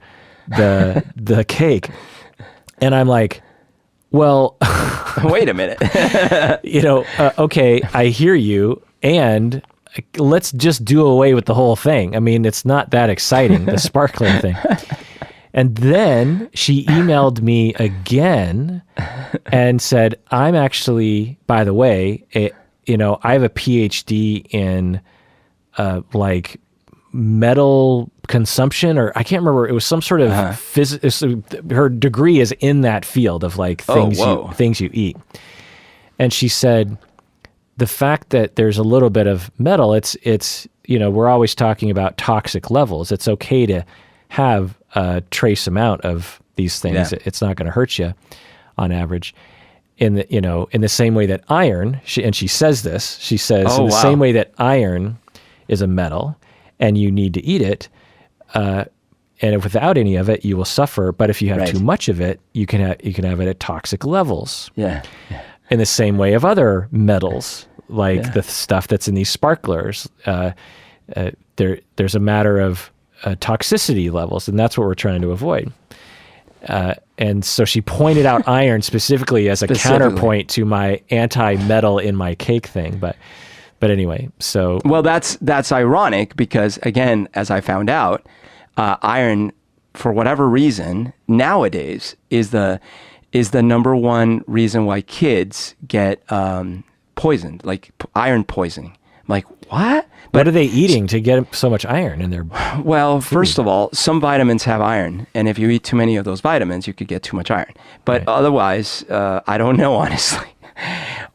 the cake. And I'm like, well, wait a minute. Okay, I hear you, and let's just do away with the whole thing. I mean, it's not that exciting, the sparkling thing. And then she emailed me again and said, I'm actually, by the way, I have a PhD in like metal consumption, or I can't remember. It was some sort of her degree is in that field of like things you eat. And she said, the fact that there's a little bit of metal, it's we're always talking about toxic levels. It's okay to have a trace amount of these things. Yeah. It's not going to hurt you on average. In the same way that iron, she says this, in the same way that iron is a metal and you need to eat it, and if without any of it, you will suffer. But if you have too much of it, you can have it at toxic levels. Yeah. In the same way of other metals, like the stuff that's in these sparklers, there's a matter of toxicity levels, and that's what we're trying to avoid. And so she pointed out iron specifically as a counterpoint to my anti-metal in my cake thing. But anyway, so... Well, that's ironic because, again, as I found out, iron, for whatever reason, nowadays is the number one reason why kids get poisoned, like iron poisoning. I'm like, what? What are they eating to get so much iron in their Well, food? First of all, some vitamins have iron, and if you eat too many of those vitamins, you could get too much iron. But otherwise, I don't know, honestly.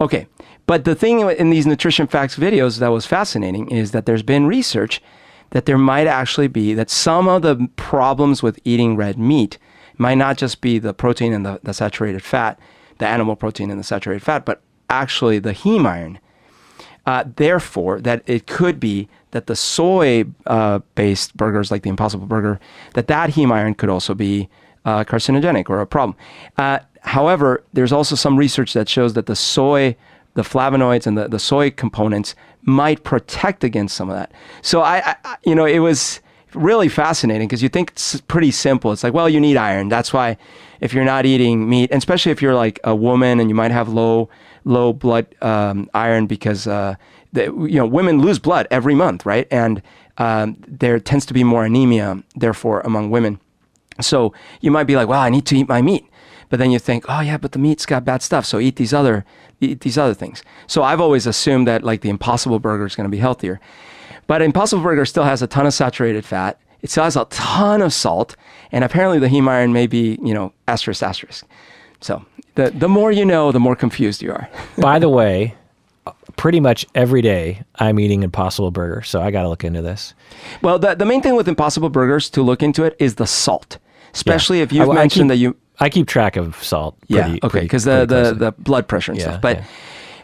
Okay, but the thing in these nutrition facts videos that was fascinating is that there's been research that there might actually be that some of the problems with eating red meat might not just be the protein and the saturated fat, the animal protein and the saturated fat, but actually the heme iron. Therefore, that it could be that the soy-based burgers, like the Impossible Burger, that heme iron could also be carcinogenic or a problem. However, there's also some research that shows that the flavonoids and the soy components might protect against some of that. So it was really fascinating because you think it's pretty simple. It's like, well, you need iron. That's why if you're not eating meat, and especially if you're like a woman and you might have low blood iron because women lose blood every month, right? And there tends to be more anemia, therefore, among women. So you might be like, well, I need to eat my meat. But then you think, oh yeah, but the meat's got bad stuff, so eat these other things. So I've always assumed that like the Impossible Burger is going to be healthier. But Impossible Burger still has a ton of saturated fat. It still has a ton of salt. And apparently the heme iron may be, asterisk. So the more you know, the more confused you are. By the way, pretty much every day I'm eating Impossible Burger, so I got to look into this. Well, the main thing with Impossible Burgers, to look into it, is the salt. Especially if you've mentioned that you... I keep track of salt. Because the blood pressure and stuff. But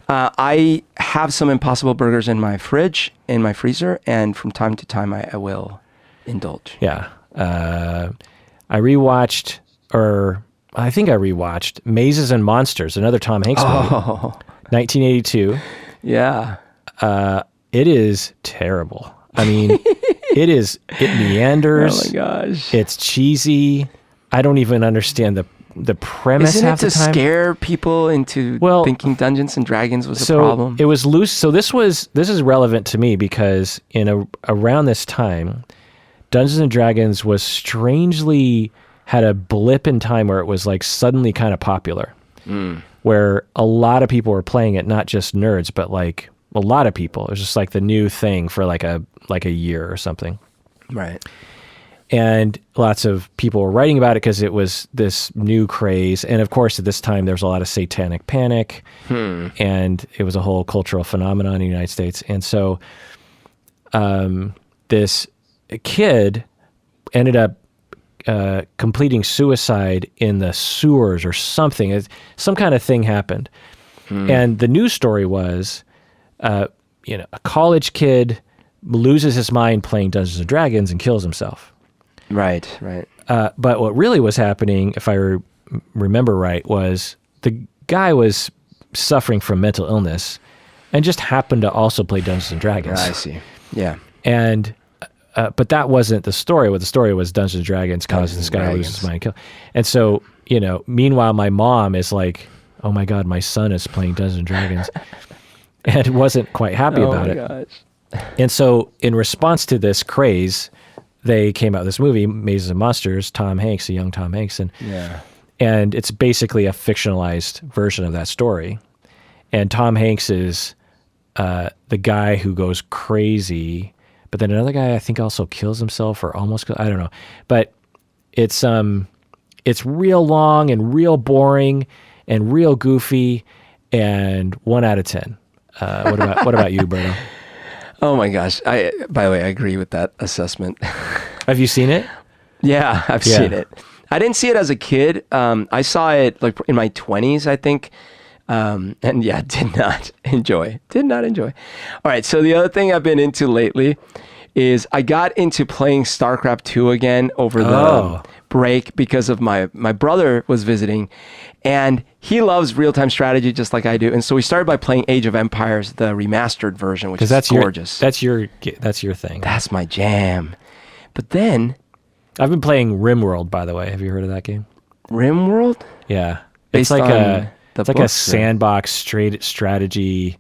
I have some Impossible Burgers in my fridge, in my freezer, and from time to time I will indulge. Yeah. I rewatched Mazes and Monsters, another Tom Hanks movie. 1982. Yeah. It is terrible. I mean, it meanders. Oh my gosh. It's cheesy. I don't even understand the premise Isn't half it the to time. scare people into thinking Dungeons and Dragons was a problem? It was loose. So this is relevant to me because around this time, Dungeons and Dragons was strangely had a blip in time where it was like suddenly kind of popular, where a lot of people were playing it, not just nerds, but like a lot of people. It was just like the new thing for like a year or something. Right. And lots of people were writing about it because it was this new craze. And of course, at this time, there was a lot of satanic panic, and it was a whole cultural phenomenon in the United States. And so this kid ended up completing suicide in the sewers or something. Some kind of thing happened. And the news story was, a college kid loses his mind playing Dungeons and Dragons and kills himself. Right. But what really was happening, if I remember right, was the guy was suffering from mental illness and just happened to also play Dungeons and Dragons. I see. Yeah. And but that wasn't the story. What the story was, Dungeons and Dragons caused this guy to lose his mind and kill. And so, meanwhile, my mom is like, "Oh my God, my son is playing Dungeons and Dragons," and wasn't quite happy about it. Gosh. And so, in response to this craze, they came out with this movie, Mazes and Monsters, Tom Hanks, a young Tom Hanks, and it's basically a fictionalized version of that story. And Tom Hanks is the guy who goes crazy, but then another guy I think also kills himself or almost. I don't know, but it's real long and real boring and real goofy, and 1 out of 10. What about you, Berto? Oh my gosh. By the way, I agree with that assessment. Have you seen it? Yeah, I've seen it. I didn't see it as a kid. I saw it like in my 20s, I think. And yeah, did not enjoy. All right. So the other thing I've been into lately is I got into playing Starcraft 2 again over the break because of my brother was visiting, and he loves real-time strategy just like I do. And so we started by playing Age of Empires, the remastered version, which is gorgeous. That's your thing. That's my jam. But then I've been playing RimWorld, by the way. Have you heard of that game? RimWorld? Yeah. Based it's like on a sandbox strategy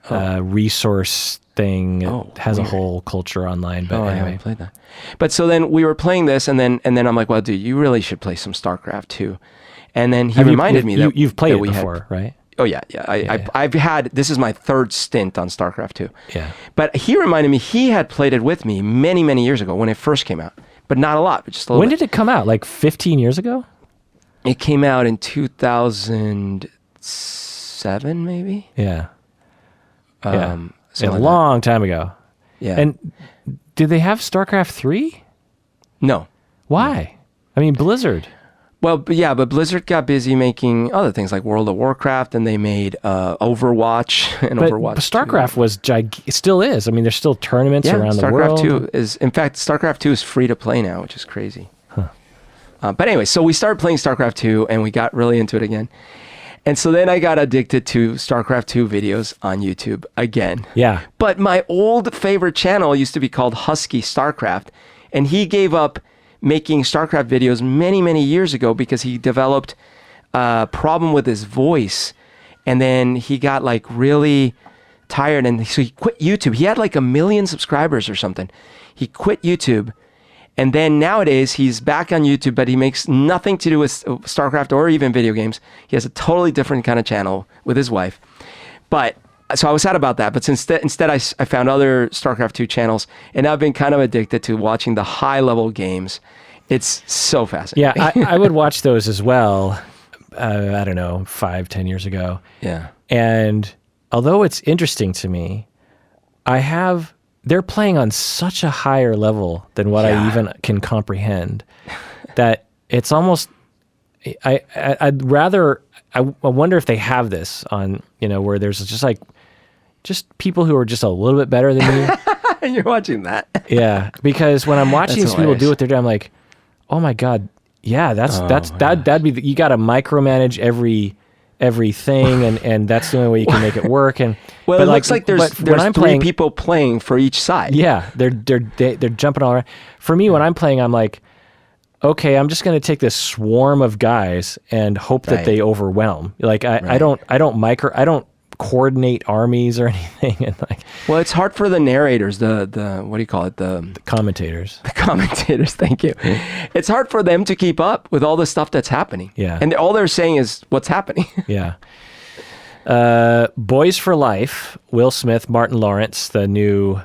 resource thing. It has a whole culture online. But I anyway, haven't played that. But so then we were playing this, and then I'm like, well, dude, you really should play some Starcraft 2. And then he reminded me that you've played it before, right? Oh yeah. I've had, this is my third stint on Starcraft 2. Yeah. But he reminded me he had played it with me many, many years ago when it first came out, but not a lot, but just a little. When did it come out? Like 15 years ago? It came out in 2007, maybe. Yeah. A like long time ago. Yeah. And did they have StarCraft 3? No. Why? I mean, Blizzard. Well, but Blizzard got busy making other things like World of Warcraft, and they made Overwatch and Overwatch. But StarCraft was it still is. I mean, there's still tournaments around the world. StarCraft 2 is, in fact, StarCraft 2 is free to play now, which is crazy. Huh. But anyway, so we started playing StarCraft 2, and we got really into it again. And so then I got addicted to StarCraft 2 videos on YouTube again. Yeah. But my old favorite channel used to be called Husky StarCraft, and he gave up making StarCraft videos many, many years ago because he developed a problem with his voice. And then he got like really tired, and so he quit YouTube. He had like 1 million subscribers or something. He quit YouTube. And then nowadays he's back on YouTube, but he makes nothing to do with StarCraft or even video games. He has a totally different kind of channel with his wife. But so I was sad about that. But instead I found other StarCraft 2 channels, and I've been kind of addicted to watching the high level games. It's so fascinating. Yeah, I would watch those as well. I don't know, 5-10 years ago. Yeah. And although it's interesting to me, they're playing on such a higher level than what I even can comprehend that it's almost, I wonder if they have this on, where there's just people who are just a little bit better than me. And you're watching that. Yeah. Because when I'm watching these people do what they're doing, I'm like, oh my God. Yeah, that'd be, you got to micromanage every everything, and that's the only way you can make it work. And well, but it looks like there's when I'm three playing, people playing for each side. yeah, they're jumping all around. For me, when I'm playing, I'm like, okay, I'm just going to take this swarm of guys and hope that they overwhelm. Like I don't coordinate armies or anything. And like, well, it's hard for the narrators, the what do you call it, the commentators. The commentators, thank you. It's hard for them to keep up with all the stuff that's happening. Yeah, and all they're saying is what's happening. Yeah. Boys for Life. Will Smith, Martin Lawrence, the new.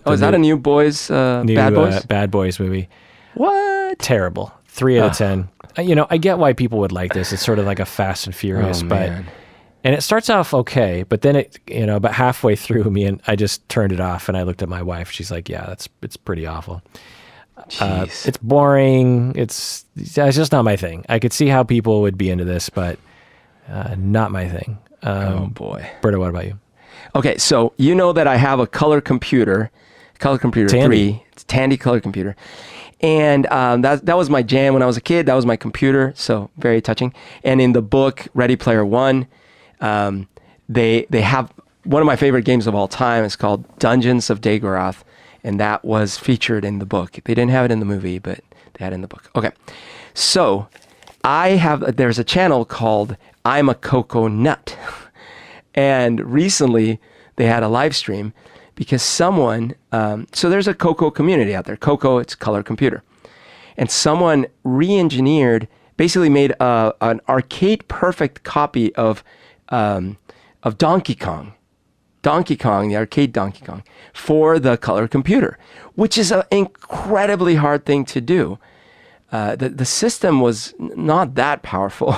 Is that a new Boys? Bad Boys. Bad Boys movie. What? Terrible. 3 out of 10. I get why people would like this. It's sort of like a Fast and Furious, and it starts off okay, but then it, about halfway through, I just turned it off, and I looked at my wife. She's like, "Yeah, it's pretty awful. It's boring. It's just not my thing. I could see how people would be into this, but not my thing." Oh boy, Berto, what about you? Okay, so you know that I have a color computer Tandy. 3. It's Tandy color computer. And that was my jam when I was a kid. That was my computer, so very touching. And in the book Ready Player One, they have one of my favorite games of all time. It's called Dungeons of Dagorath, and that was featured in the book. They didn't have it in the movie, but they had it in the book. Okay, so there's a channel called I'm a Cocoa Nut, and recently they had a live stream because someone, so there's a Coco community out there. Coco, it's color computer. And someone basically made an arcade perfect copy of Donkey Kong. Donkey Kong, the arcade Donkey Kong, for the color computer, which is an incredibly hard thing to do. The system was not that powerful.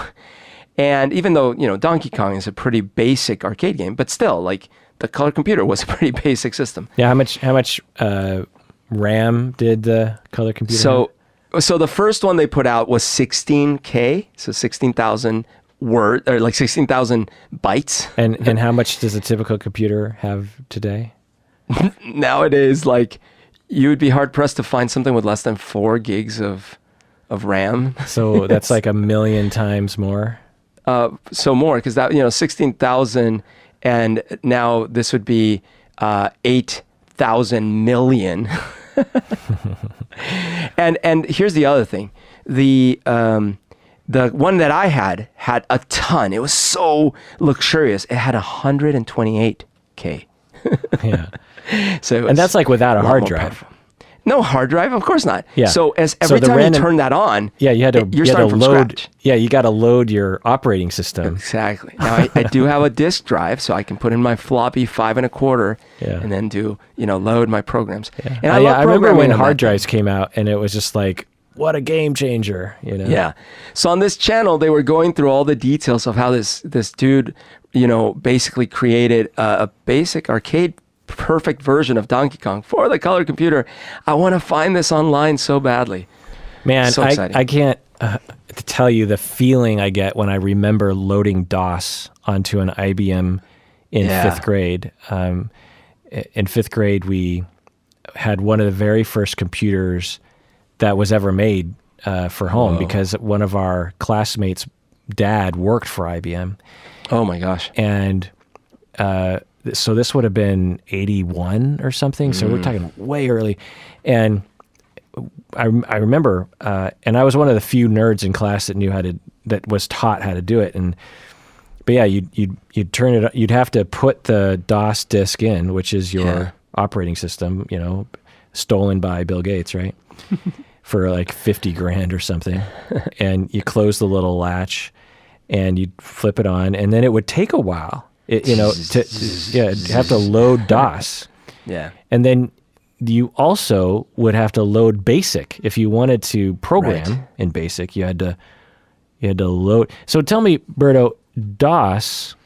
And even though, Donkey Kong is a pretty basic arcade game, but still, like, the color computer was a pretty basic system. Yeah, how much RAM did the color computer have? So the first one they put out was 16K, so 16,000 word, or like 16,000 bytes. And how much does a typical computer have today? Nowadays, like, you would be hard pressed to find something with less than 4 gigs of RAM. So that's like a million times more. So more, because that 16,000. And now this would be 8,000 million. and here's the other thing. The one that I had a ton. It was so luxurious. It had 128K. Yeah. And that's like without a hard drive. Powerful. No hard drive, of course not. Yeah. So every time you turn that on, you had to starting from load. Scratch. Yeah, you got to load your operating system. Exactly. Now I do have a disk drive, so I can put in my floppy 5 1/4, and then do load my programs. Yeah. And I remember when hard drives came out, and it was just like, what a game changer, Yeah. So on this channel, they were going through all the details of how this dude, basically created a basic arcade perfect version of Donkey Kong for the color computer. I want to find this online so badly. Man, so exciting. I can't tell you the feeling I get when I remember loading DOS onto an IBM in 5th grade. In 5th grade, we had one of the very first computers that was ever made for home. Whoa. Because one of our classmates' dad worked for IBM. Oh my gosh. And so this would have been 81 or something. So we're talking way early. And I remember, and I was one of the few nerds in class that was taught how to do it. But yeah, you'd turn it, you'd have to put the DOS disk in, which is your operating system, stolen by Bill Gates, right? For like 50 grand or something. And you close the little latch and you'd flip it on, and then it would take a while. You have to load DOS. Yeah. And then you also would have to load BASIC. If you wanted to program in BASIC, you had to load. So tell me, Berto, DOS,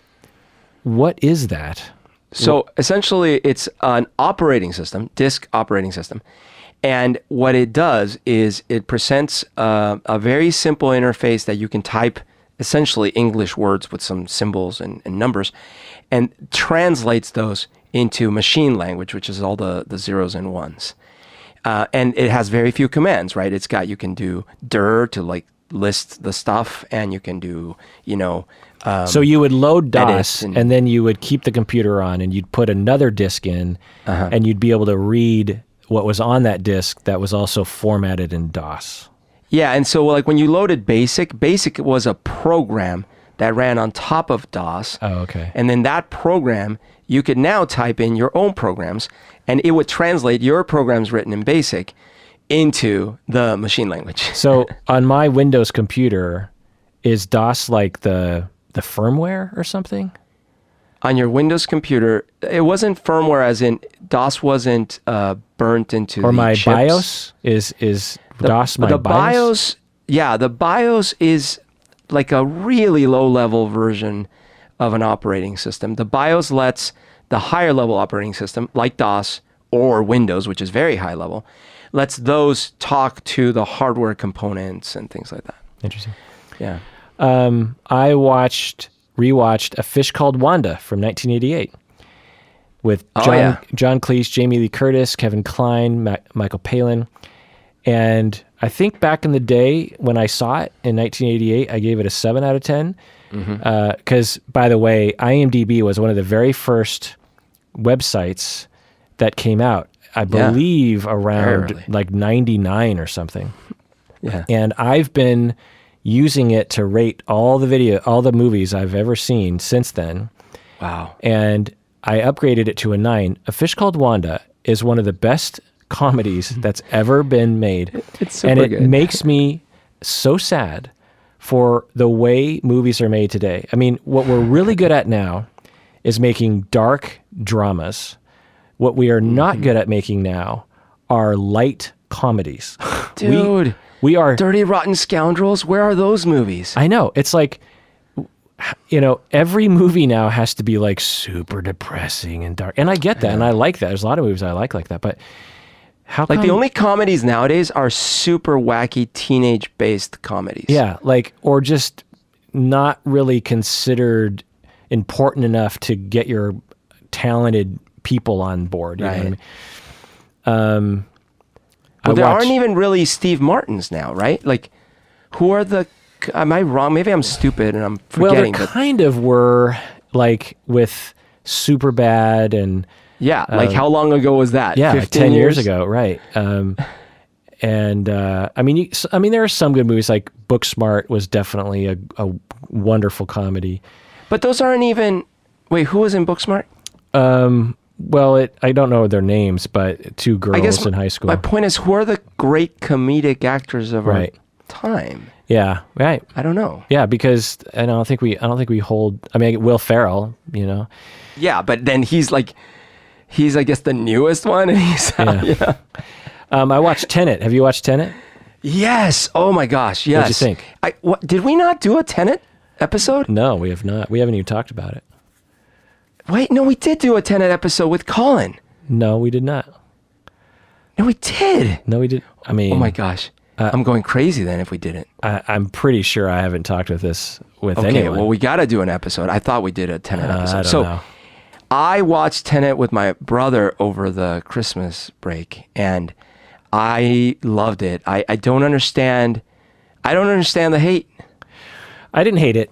what is that? So essentially it's an operating system, disk operating system. And what it does is it presents a very simple interface that you can type essentially English words with some symbols and numbers, and translates those into machine language, which is all the zeros and ones. And it has very few commands, right? You can do dir to like list the stuff, and you can do, so you would load edits DOS, and then you would keep the computer on, and you'd put another disk in, and you'd be able to read what was on that disk that was also formatted in DOS. Yeah, and so like when you loaded BASIC was a program that ran on top of DOS. Oh, okay. And then that program, you could now type in your own programs, and it would translate your programs written in BASIC into the machine language. So on my Windows computer, is DOS like the firmware or something? On your Windows computer, it wasn't firmware as in DOS wasn't burnt into or the my chips. BIOS is DOS my BIOS? Yeah, the BIOS is like a really low level version of an operating system. The BIOS lets the higher level operating system, like DOS or Windows, which is very high level, lets those talk to the hardware components and things like that. Interesting. Yeah. I rewatched A Fish Called Wanda from 1988 with John Cleese, Jamie Lee Curtis, Kevin Kline, Michael Palin. And I think back in the day when I saw it in 1988, I gave it a 7 out of 10. Because, by the way, IMDb was one of the very first websites that came out, I believe around like 99 or something. Yeah. And I've been using it to rate all the movies I've ever seen since then. Wow. And I upgraded it to a 9. A Fish Called Wanda is one of the best comedies that's ever been made. It's super and it good. makes me so sad for the way movies are made today. I mean, what we're really good at now is making dark dramas. What we are not good at making now are light comedies. Dude, we are Dirty Rotten Scoundrels. Where are those movies? I know. It's like, every movie now has to be like super depressing and dark. And I get that. And I like that. There's a lot of movies I like that. But how come? The only comedies nowadays are super wacky teenage-based comedies. Yeah, or just not really considered important enough to get your talented people on board. You know what I mean? There aren't even really Steve Martins now, right? Like, who are the? Am I wrong? Maybe I'm stupid and I'm forgetting. Well, there kind of were, like with Superbad and. Yeah, like how long ago was that? Yeah, 15 10 years ago, right? I mean, there are some good movies. Like Booksmart was definitely a wonderful comedy. But those aren't even. Wait, who was in Booksmart? Well, I don't know their names, but two girls in high school. My point is, who are the great comedic actors of our time? Yeah, right. I don't know. Yeah, because I don't think we hold. I mean, Will Ferrell, Yeah, but then he's I guess the newest one, and he's I watched Tenet. Have you watched Tenet? Yes. Oh my gosh. Yes. What'd you think? Did we not do a Tenet episode? No, we have not. We haven't even talked about it. Wait, no, we did do a Tenet episode with Colin. No, we did not. No, we did. No, we did. I mean, oh my gosh. I'm going crazy then if we didn't. I'm pretty sure I haven't talked with anyone. Okay, well, we got to do an episode. I thought we did a Tenet episode. I don't know. I watched Tenet with my brother over the Christmas break, and I loved it. I don't understand. I don't understand the hate. I didn't hate it.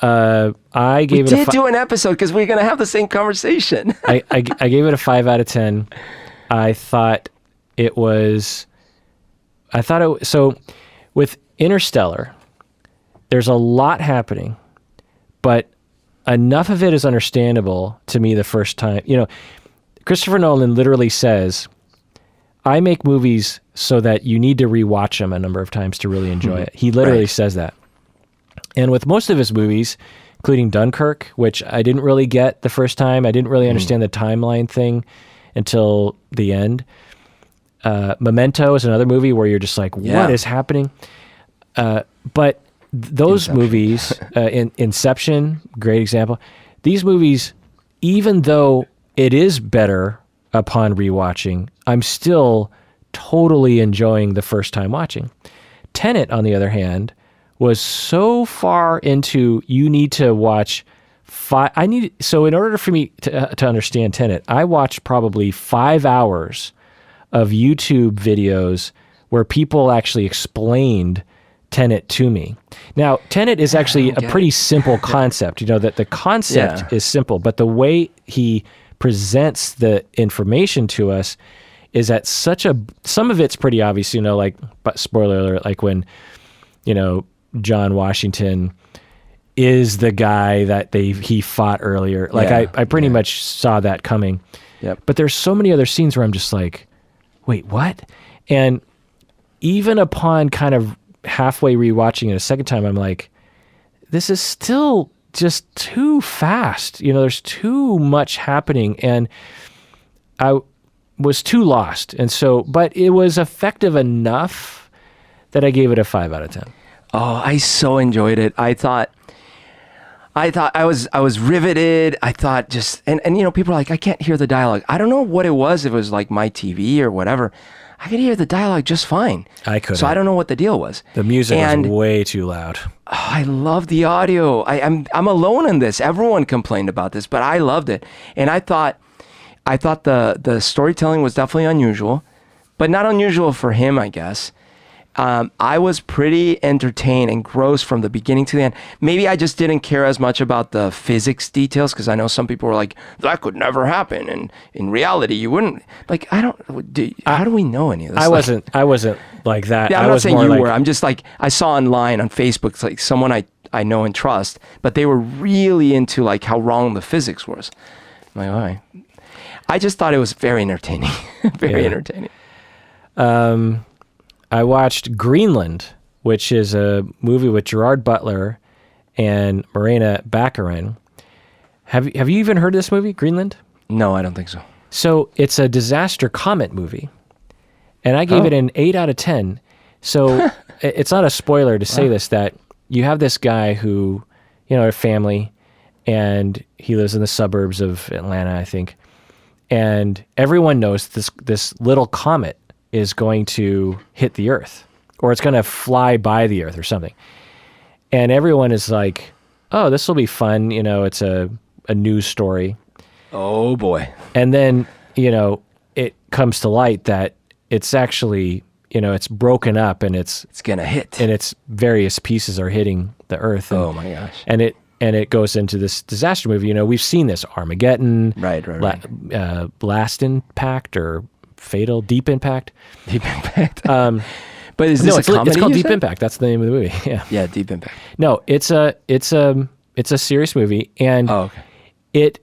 I gave we did do an episode because we're going to have the same conversation. I gave it a 5 out of 10. I thought it was. So with Interstellar, there's a lot happening, but enough of it is understandable to me the first time. Christopher Nolan literally says, I make movies so that you need to rewatch them a number of times to really enjoy it. He literally says that. And with most of his movies, including Dunkirk, which I didn't really get the first time, I didn't really understand the timeline thing until the end. Memento is another movie where you're just like, what is happening? But those movies, Inception, great example. These movies, even though it is better upon rewatching, I'm still totally enjoying the first time watching. Tenet, on the other hand, was so far into you need to watch so in order for me to understand Tenet, I watched probably 5 hours of YouTube videos where people actually explained Tenet to me. Now, Tenet is actually a pretty simple concept. That the concept is simple, but the way he presents the information to us is at some of it's pretty obvious, but spoiler alert, like when, John Washington is the guy that he fought earlier. Like I pretty much saw that coming. Yep. But there's so many other scenes where I'm just like, wait, what? And even upon kind of halfway rewatching it a second time, I'm like, this is still just too fast. There's too much happening, and I was too lost. And so, but it was effective enough that I gave it a 5 out of 10. Oh, I so enjoyed it. I thought I was riveted. I thought and people are like, I can't hear the dialogue. I don't know what it was. If it was like my TV or whatever. I could hear the dialogue just fine. I couldn't. So I don't know what the deal was. The music was way too loud. Oh, I love the audio. I'm alone in this. Everyone complained about this, but I loved it. And I thought the storytelling was definitely unusual, but not unusual for him, I guess. I was pretty entertained and grossed from the beginning to the end. Maybe I just didn't care as much about the physics details, because I know some people were like, that could never happen, and in reality you wouldn't. Like, how do we know any of this? I wasn't like that. Yeah, I'm not saying you were. I'm just like, I saw online on Facebook, it's like someone I know and trust, but they were really into like how wrong the physics was. I'm like, all right. I just thought it was very entertaining. Very entertaining. I watched Greenland, which is a movie with Gerard Butler and Morena Baccarin. Have you even heard of this movie, Greenland? No, I don't think so. So it's a disaster comet movie, and I gave it an 8 out of 10. So it's not a spoiler to say this, that you have this guy who, a family, and he lives in the suburbs of Atlanta, I think, and everyone knows this little comet is going to hit the Earth, or it's going to fly by the Earth or something. And everyone is like, oh, this will be fun. It's a news story. Oh boy. And then, it comes to light that it's actually, it's broken up, and it's going to hit, and it's various pieces are hitting the Earth. And, oh my gosh. And it goes into this disaster movie. We've seen this Armageddon, right. Last Impact, or Fatal, Deep Impact. Deep Impact. But is this a comedy? It's called Deep Impact. That's the name of the movie. Yeah, Deep Impact. No, it's a serious movie, and it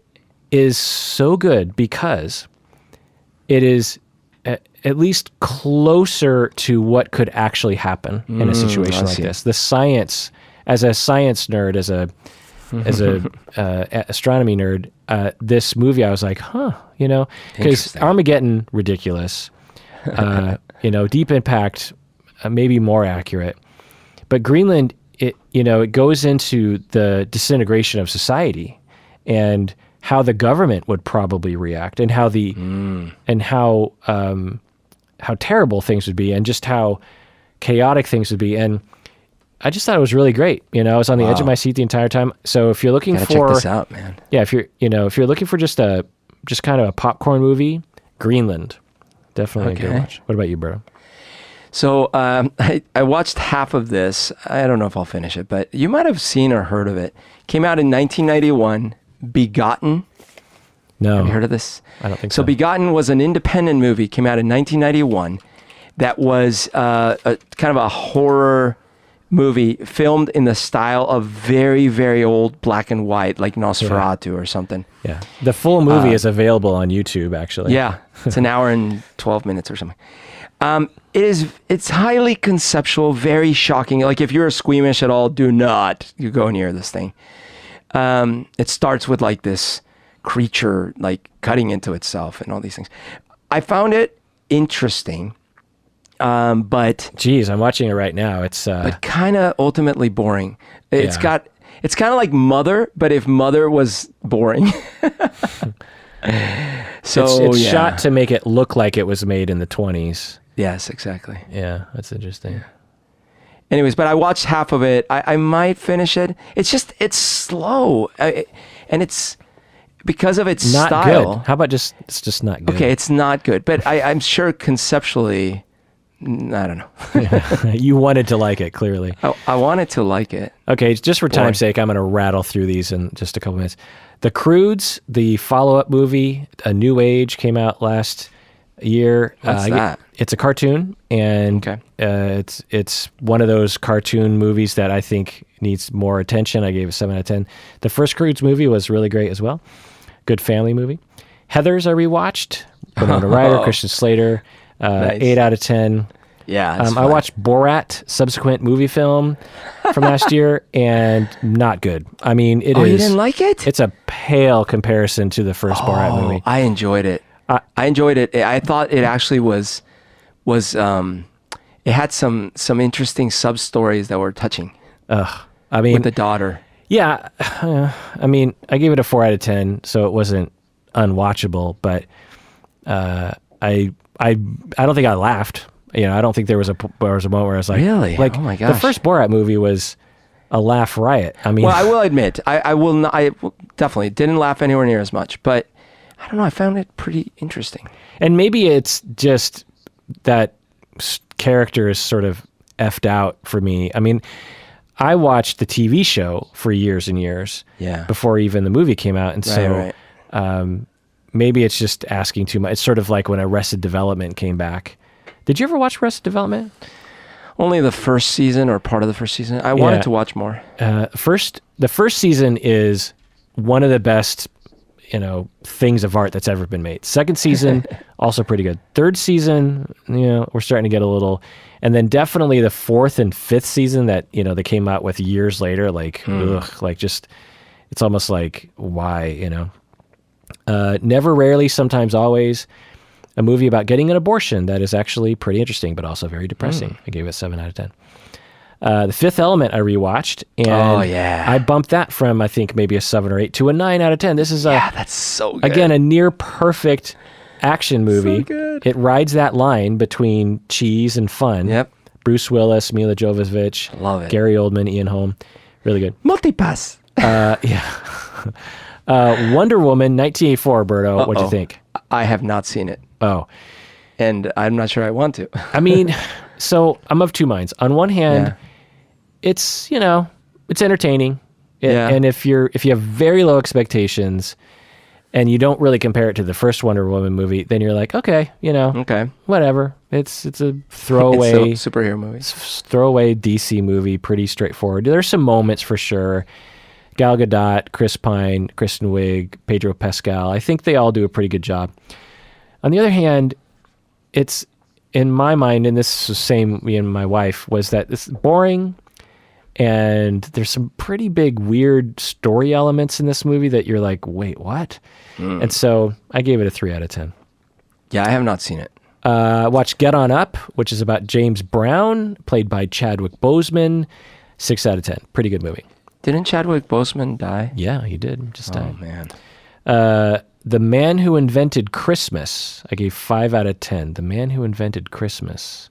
is so good because it is at least closer to what could actually happen in a situation like this. The science, as a science nerd, as a astronomy nerd, this movie, I was like, because Armageddon, ridiculous, Deep Impact, maybe more accurate, but Greenland, it goes into the disintegration of society and how the government would probably react, and how how terrible things would be, and just how chaotic things would be. And I just thought it was really great. I was on the edge of my seat the entire time. So if you're looking for, check this out, man. Yeah, if you're looking for just kind of a popcorn movie, Greenland, definitely a good watch. What about you, bro? So I watched half of this. I don't know if I'll finish it, but you might have seen or heard of it. Came out in 1991. Begotten. No. Have you heard of this? I don't think so. So Begotten was an independent movie. Came out in 1991. That was a kind of a horror movie filmed in the style of very, very old black and white, like Nosferatu or something. Yeah. The full movie is available on YouTube, actually. Yeah. It's an hour and 12 minutes or something. It's highly conceptual, very shocking. Like, if you're squeamish at all, do not go near this thing. It starts with like this creature like cutting into itself and all these things. I found it interesting. But geez, I'm watching it right now. It's but kind of ultimately boring. It's kind of like Mother, but if Mother was boring. So it's shot to make it look like it was made in the 20s. Yes, exactly. Yeah, that's interesting. Anyways, but I watched half of it. I might finish it. It's slow, and it's because of its style. Good. How about it's just not good? Okay, it's not good, but I'm sure conceptually I don't know. You wanted to like it, clearly. I wanted to like it. Okay, just for time's sake, I'm going to rattle through these in just a couple minutes. The Croods, the follow-up movie, A New Age, came out last year. What's that? It's a cartoon, and it's one of those cartoon movies that I think needs more attention. I gave it 7 out of 10. The first Croods movie was really great as well. Good family movie. Heathers I rewatched. Winona Ryder, Christian Slater. Nice. 8 out of 10. Yeah, I watched Borat, subsequent movie film from last year, and not good. I mean, it is. Oh, you didn't like it? It's a pale comparison to the first Borat movie. I enjoyed it. I enjoyed it. I thought it actually was it had some interesting sub stories that were touching. I mean, with the daughter. Yeah, I mean, I gave it a 4 out of 10, so it wasn't unwatchable, but I don't think I laughed. You know, I don't think there was a moment where I was like, really? Like, oh my gosh. The first Borat movie was a laugh riot. I mean, well, I will admit, I will not. I definitely didn't laugh anywhere near as much, but I don't know. I found it pretty interesting. And maybe it's just that character is sort of effed out for me. I mean, I watched the TV show for years and years before even the movie came out, and maybe it's just asking too much. It's sort of like when Arrested Development came back. Did you ever watch Arrested Development? Only the first season or part of the first season. I wanted to watch more. The first season is one of the best, things of art that's ever been made. Second season, also pretty good. Third season, we're starting to get a little, and then definitely the fourth and fifth season that, they came out with years later, it's almost like, why, Never, Rarely, Sometimes, Always. A movie about getting an abortion that is actually pretty interesting, but also very depressing. I gave it 7 out of 10. The Fifth Element I rewatched, and I bumped that from, I think, maybe a 7 or 8 to a 9 out of 10. This is that's so good. Again, a near perfect action movie. So good. It rides that line between cheese and fun. Yep. Bruce Willis, Mila Jovovich, love it. Gary Oldman, Ian Holm, really good. Multipass. Wonder Woman, 1984. Berto, what'd you think? I have not seen it. Oh. And I'm not sure I want to. I mean, so I'm of two minds. On one hand, it's, it's entertaining. And if you have very low expectations and you don't really compare it to the first Wonder Woman movie, then you're like, okay, whatever. It's a throwaway it's a superhero movie. Throwaway DC movie, pretty straightforward. There's some moments for sure. Gal Gadot, Chris Pine, Kristen Wiig, Pedro Pascal. I think they all do a pretty good job. On the other hand, it's, in my mind, and this is the same, me and my wife, was that it's boring, and there's some pretty big weird story elements in this movie that you're like, wait, what? And so I gave it a 3 out of 10. Yeah, I have not seen it. Watched Get On Up, which is about James Brown, played by Chadwick Boseman. 6 out of 10. Pretty good movie. Didn't Chadwick Boseman die? Yeah, he did. Just died. Oh, man. The Man Who Invented Christmas. I gave 5 out of 10. The Man Who Invented Christmas.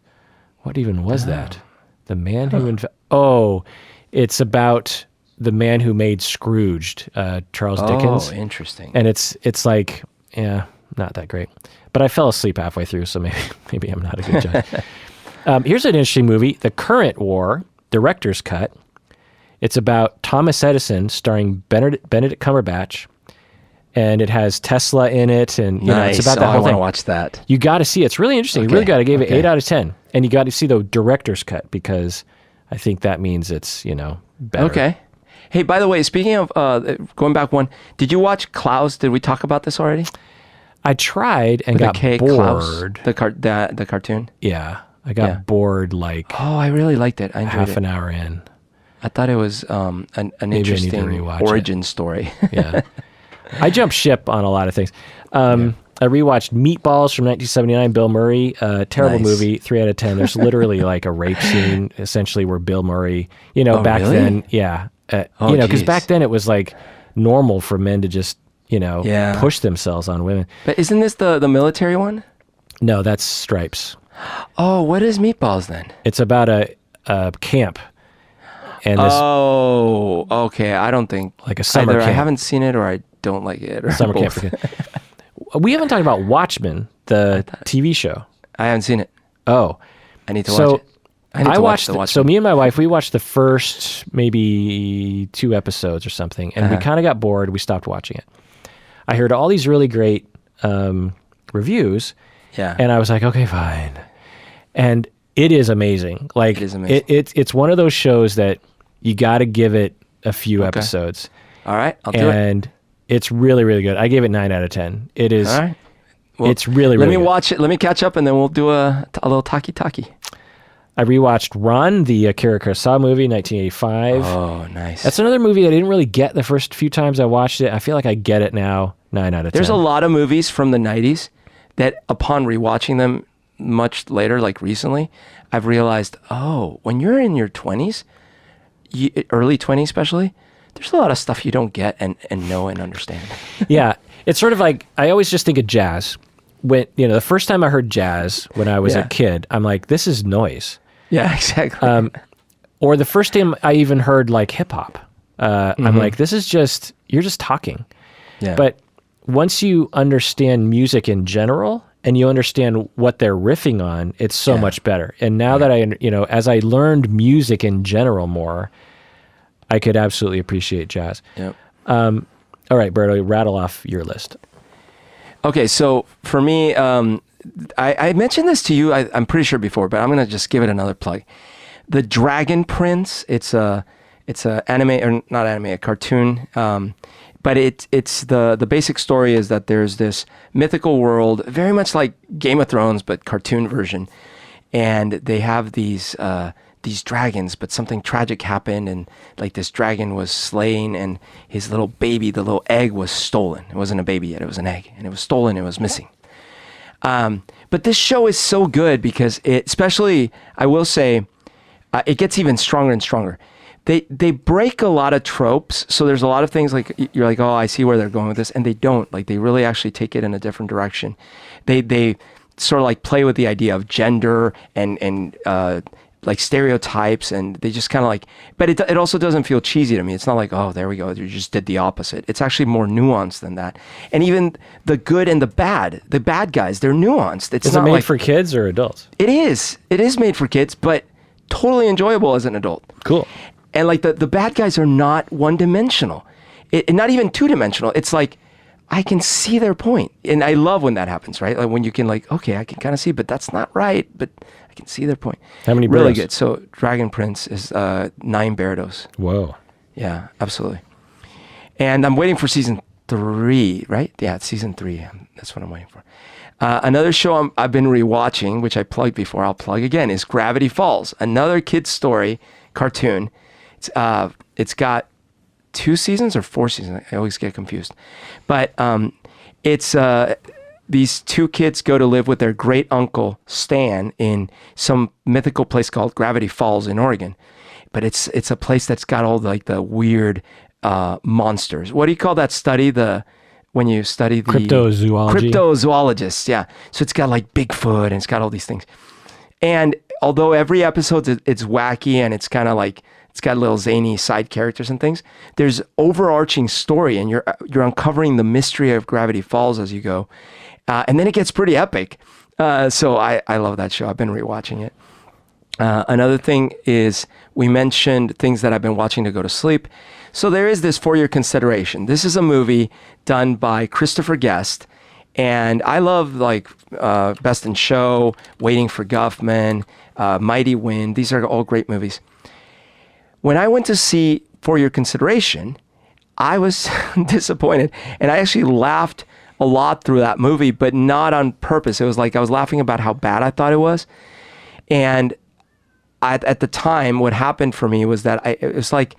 What even was that? The Man Who Invented... Oh, it's about the man who made Scrooged, Charles Dickens. Oh, interesting. And it's like, not that great. But I fell asleep halfway through, so maybe I'm not a good judge. Here's an interesting movie, The Current War, director's cut. It's about Thomas Edison, starring Benedict Cumberbatch, and it has Tesla in it, and nice. It's about that whole thing. I thing. want to watch that. You got to see it. It's really interesting. You really got to give it 8 out of 10, and you got to see the director's cut because I think that means it's better. Okay. Hey, by the way, speaking of going back one, did you watch Klaus? Did we talk about this already? I tried and got bored. Klaus, the cartoon. Yeah, I got bored like. Oh, I really liked it. I enjoyed half an hour in. I thought it was an interesting origin story. Yeah. I jumped ship on a lot of things. I rewatched Meatballs from 1979, Bill Murray. Terrible movie, 3 out of 10. There's literally like a rape scene, essentially, where Bill Murray, back then, because back then it was like normal for men to just, push themselves on women. But isn't this the military one? No, that's Stripes. Oh, what is Meatballs then? It's about a camp. And okay. I don't think like a summer camp. I haven't seen it or I don't like it. Or summer both. camp. We haven't talked about Watchmen, the TV show. I haven't seen it. Oh, I need to watch it. I watched the Watchmen. So me and my wife, we watched the first maybe 2 episodes or something, and we kind of got bored. We stopped watching it. I heard all these really great reviews, and I was like, okay, fine. And it is amazing. Like, it is amazing. It's one of those shows that you got to give it a few episodes. All right, I'll do it. And it's really, really good. I gave it 9 out of 10. It is. All right. Well, it's really, really Let me good. watch it. Let me catch up, and then we'll do a little talkie-talkie. I rewatched Run, the Akira Kurosawa movie, 1985. Oh, nice. That's another movie I didn't really get the first few times I watched it. I feel like I get it now, 9 out of 10. There's a lot of movies from the 90s that upon rewatching them much later, like recently, I've realized, when you're in your 20s, early 20s especially, there's a lot of stuff you don't get and know and understand. Yeah. It's sort of like, I always just think of jazz. When, the first time I heard jazz when I was a kid, I'm like, this is noise. Yeah, exactly. Or the first time I even heard like hip hop, I'm like, this is just, you're just talking. Yeah. But once you understand music in general and you understand what they're riffing on, it's so much better. And now that as I learned music in general more, I could absolutely appreciate jazz. Yep. All right, Berto, rattle off your list. Okay, so for me, I mentioned this to you, I'm pretty sure before, but I'm going to just give it another plug. The Dragon Prince, it's a anime, or not anime, a cartoon, but it's the basic story is that there's this mythical world, very much like Game of Thrones, but cartoon version, and they have these dragons, but something tragic happened, and like this dragon was slain, and his little baby, the little egg, was stolen. It wasn't a baby yet, it was an egg, and it was stolen, it was missing. But this show is so good because especially, I will say, it gets even stronger and stronger. They break a lot of tropes, so there's a lot of things like, you're like, oh, I see where they're going with this, and they don't. Like, they really actually take it in a different direction. They sort of like play with the idea of gender and like stereotypes, and they just kind of like, but it also doesn't feel cheesy to me. It's not like, oh, there we go, you just did the opposite. It's actually more nuanced than that. And even the good and the bad guys, they're nuanced. It's Is not it made like, for kids or adults? It is made for kids, but totally enjoyable as an adult. Cool. And like the bad guys are not one-dimensional. Not even two-dimensional. It's like, I can see their point. And I love when that happens, right? Like when you can like, okay, I can kind of see, but that's not right. But I can see their point. How many Really Bertos? good. So Dragon Prince is 9 Bertos. Whoa. Yeah, absolutely. And I'm waiting for season 3, right? Yeah, it's season 3. That's what I'm waiting for. Another show I've been rewatching, which I plugged before, I'll plug again, is Gravity Falls. Another kid's story cartoon. It's got 2 seasons or 4 seasons. I always get confused. But it's these 2 kids go to live with their great uncle Stan in some mythical place called Gravity Falls in Oregon. But it's a place that's got all the weird monsters. What do you call that study? When you study the cryptozoology. Cryptozoologists, yeah. So it's got like Bigfoot and it's got all these things. And although every episode it's wacky and it's kind of like it's got little zany side characters and things, there's overarching story, and you're uncovering the mystery of Gravity Falls as you go, and then it gets pretty epic. So I love that show. I've been rewatching it. Another thing is we mentioned things that I've been watching to go to sleep. So there is this For Your Consideration. This is a movie done by Christopher Guest, and I love like Best in Show, Waiting for Guffman, Mighty Wind. These are all great movies. When I went to see For Your Consideration, I was disappointed, and I actually laughed a lot through that movie, but not on purpose. It was like I was laughing about how bad I thought it was, and at the time, what happened for me was that it was like,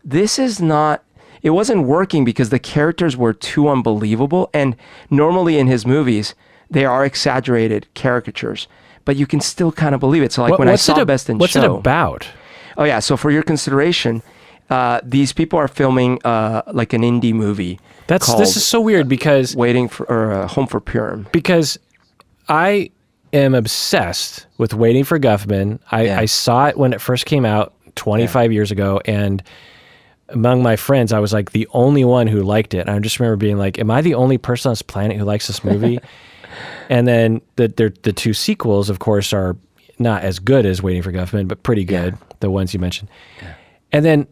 this is not, it wasn't working because the characters were too unbelievable. And normally in his movies, they are exaggerated caricatures, but you can still kind of believe it. So like when I saw Best in Show. What's it about? Oh yeah. So For Your Consideration, these people are filming like an indie movie. This is so weird because Waiting for, or Home for Purim. Because I am obsessed with Waiting for Guffman. I saw it when it first came out 25 years ago, and among my friends, I was like the only one who liked it. And I just remember being like, am I the only person on this planet who likes this movie? And then the 2 sequels, of course, are not as good as Waiting for Guffman, but pretty good. The ones you mentioned. Yeah. And then,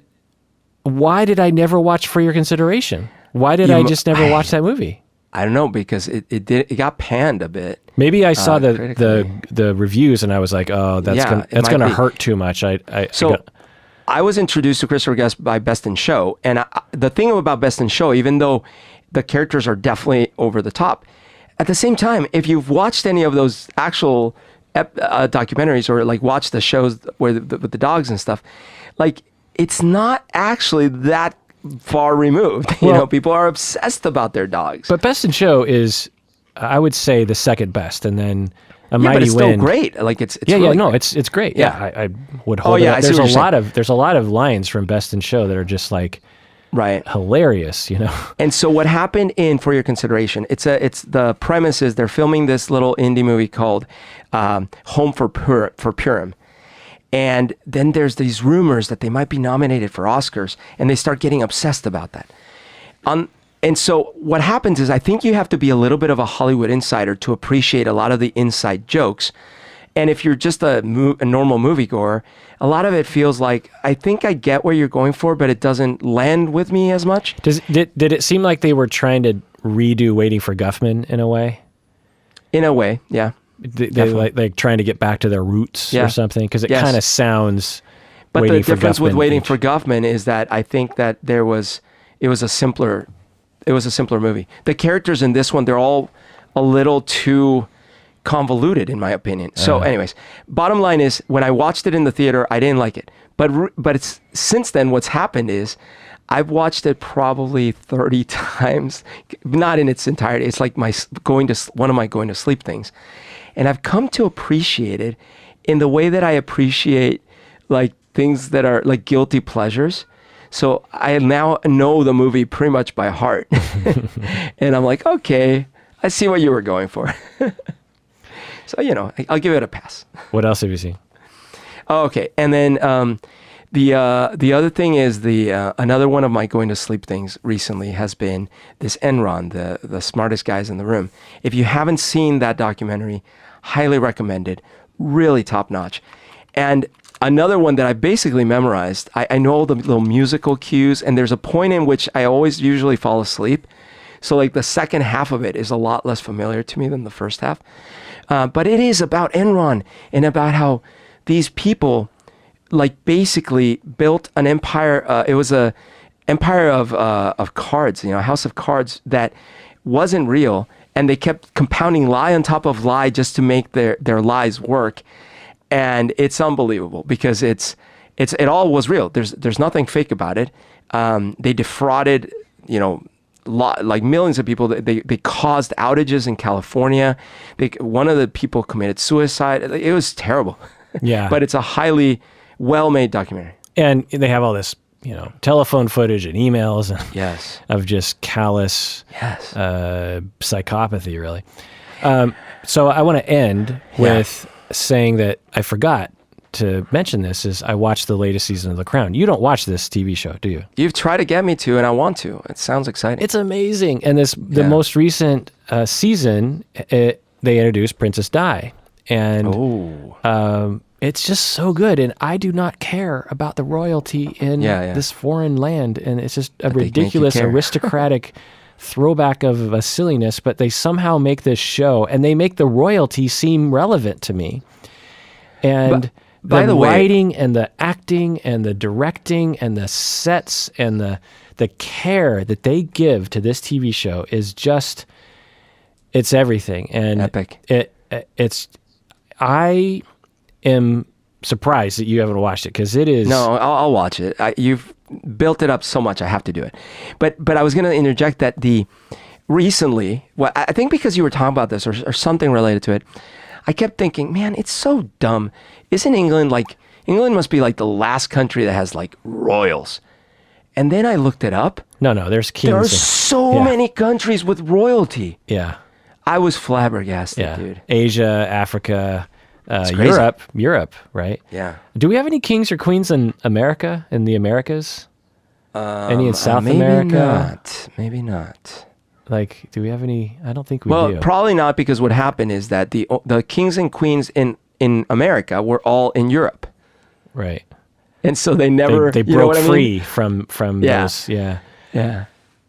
why did I never watch For Your Consideration? Why did I just never watch that movie? I don't know, because it got panned a bit. Maybe I saw the reviews and I was like, oh, that's gonna hurt too much. I was introduced to Christopher Guest by Best in Show, and the thing about Best in Show, even though the characters are definitely over the top, at the same time, if you've watched any of those actual documentaries or like watched the shows with the dogs and stuff, like it's not actually that far removed. You know, people are obsessed about their dogs. But Best in Show is, I would say, the second best, and then A Mighty but it's Wind. Still great. Like it's really great. It's great. Yeah, I would hold. Oh yeah, there's a lot of lines from Best in Show that are just like hilarious. You know. And so what happened in For Your Consideration? It's the premise is they're filming this little indie movie called Home for Purim. And then there's these rumors that they might be nominated for Oscars, and they start getting obsessed about that. And so what happens is I think you have to be a little bit of a Hollywood insider to appreciate a lot of the inside jokes. And if you're just a normal moviegoer, a lot of it feels like, I think I get where you're going for, but it doesn't land with me as much. Did it seem like they were trying to redo Waiting for Guffman in a way? In a way, yeah. They like trying to get back to their roots or something, because it kind of sounds. But Waiting the difference for with Waiting Guffman for Guffman is that I think that it was a simpler movie. The characters in this one, they're all a little too convoluted, in my opinion. So, anyways, bottom line is, when I watched it in the theater, I didn't like it. But it's since then, what's happened is, I've watched it probably 30 times, not in its entirety. It's like one of my going to sleep things. And I've come to appreciate it in the way that I appreciate like things that are like guilty pleasures. So I now know the movie pretty much by heart. And I'm like, okay, I see what you were going for. So, you know, I'll give it a pass. What else have you seen? Oh, okay. And then the other thing is another one of my going to sleep things recently has been this Enron, the smartest guys in the room. If you haven't seen that documentary, highly recommended, really top notch. And another one that I basically memorized, I know all the little musical cues, and there's a point in which I always usually fall asleep. So like the second half of it is a lot less familiar to me than the first half. But it is about Enron and about how these people like basically built an empire. It was a empire of cards, you know, a house of cards that wasn't real. And they kept compounding lie on top of lie just to make their lies work. And it's unbelievable because it all was real. There's nothing fake about it. They defrauded, you know, like millions of people. They caused outages in California. One of the people committed suicide. It was terrible. Yeah. But it's a highly well-made documentary. And they have all this, you know, telephone footage and emails of just callous psychopathy, really. So I want to end with saying that I forgot to mention this is I watched the latest season of The Crown. You don't watch this TV show, do you? You've tried to get me to, and I want to. It sounds exciting. It's amazing. And the most recent season, they introduced Princess Di. And it's just so good. And I do not care about the royalty in this foreign land. And it's just a ridiculous aristocratic throwback of a silliness, but they somehow make this show and they make the royalty seem relevant to me. And the writing and the acting and the directing and the sets and the care that they give to this TV show is just, it's everything. And epic. I am surprised that you haven't watched it because it is. No, I'll watch it. You've built it up so much, I have to do it. But I was going to interject that recently, well, I think because you were talking about this or something related to it, I kept thinking, man, it's so dumb. Isn't England must be like the last country that has like royals. And then I looked it up. No, there's kings. There are so many countries with royalty. Yeah. I was flabbergasted, dude. Asia, Africa, Europe, right? Yeah. Do we have any kings or queens in America, in the Americas? Any in South America? Maybe not. Like, do we have any? I don't think we do. Well, probably not, because what happened is that the kings and queens in in America were all in Europe. Right. And so they never They you know broke what I mean? free from Yeah. those. Yeah. Yeah.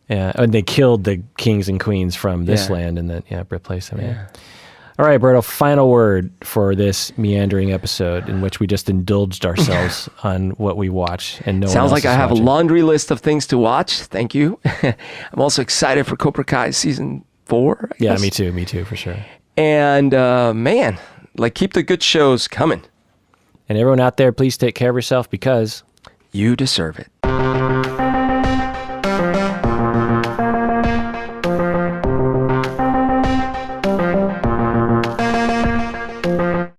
Yeah. And they killed the kings and queens from this Yeah. land and then replaced them. Yeah. Yeah. All right, Berto, final word for this meandering episode in which we just indulged ourselves on what we watch and no one Sounds else like is I have watching. a laundry list of things to watch. Thank you. I'm also excited for Cobra Kai season 4. I Yeah, guess. me too, for sure. And man, like keep the good shows coming. And everyone out there, please take care of yourself because You deserve it.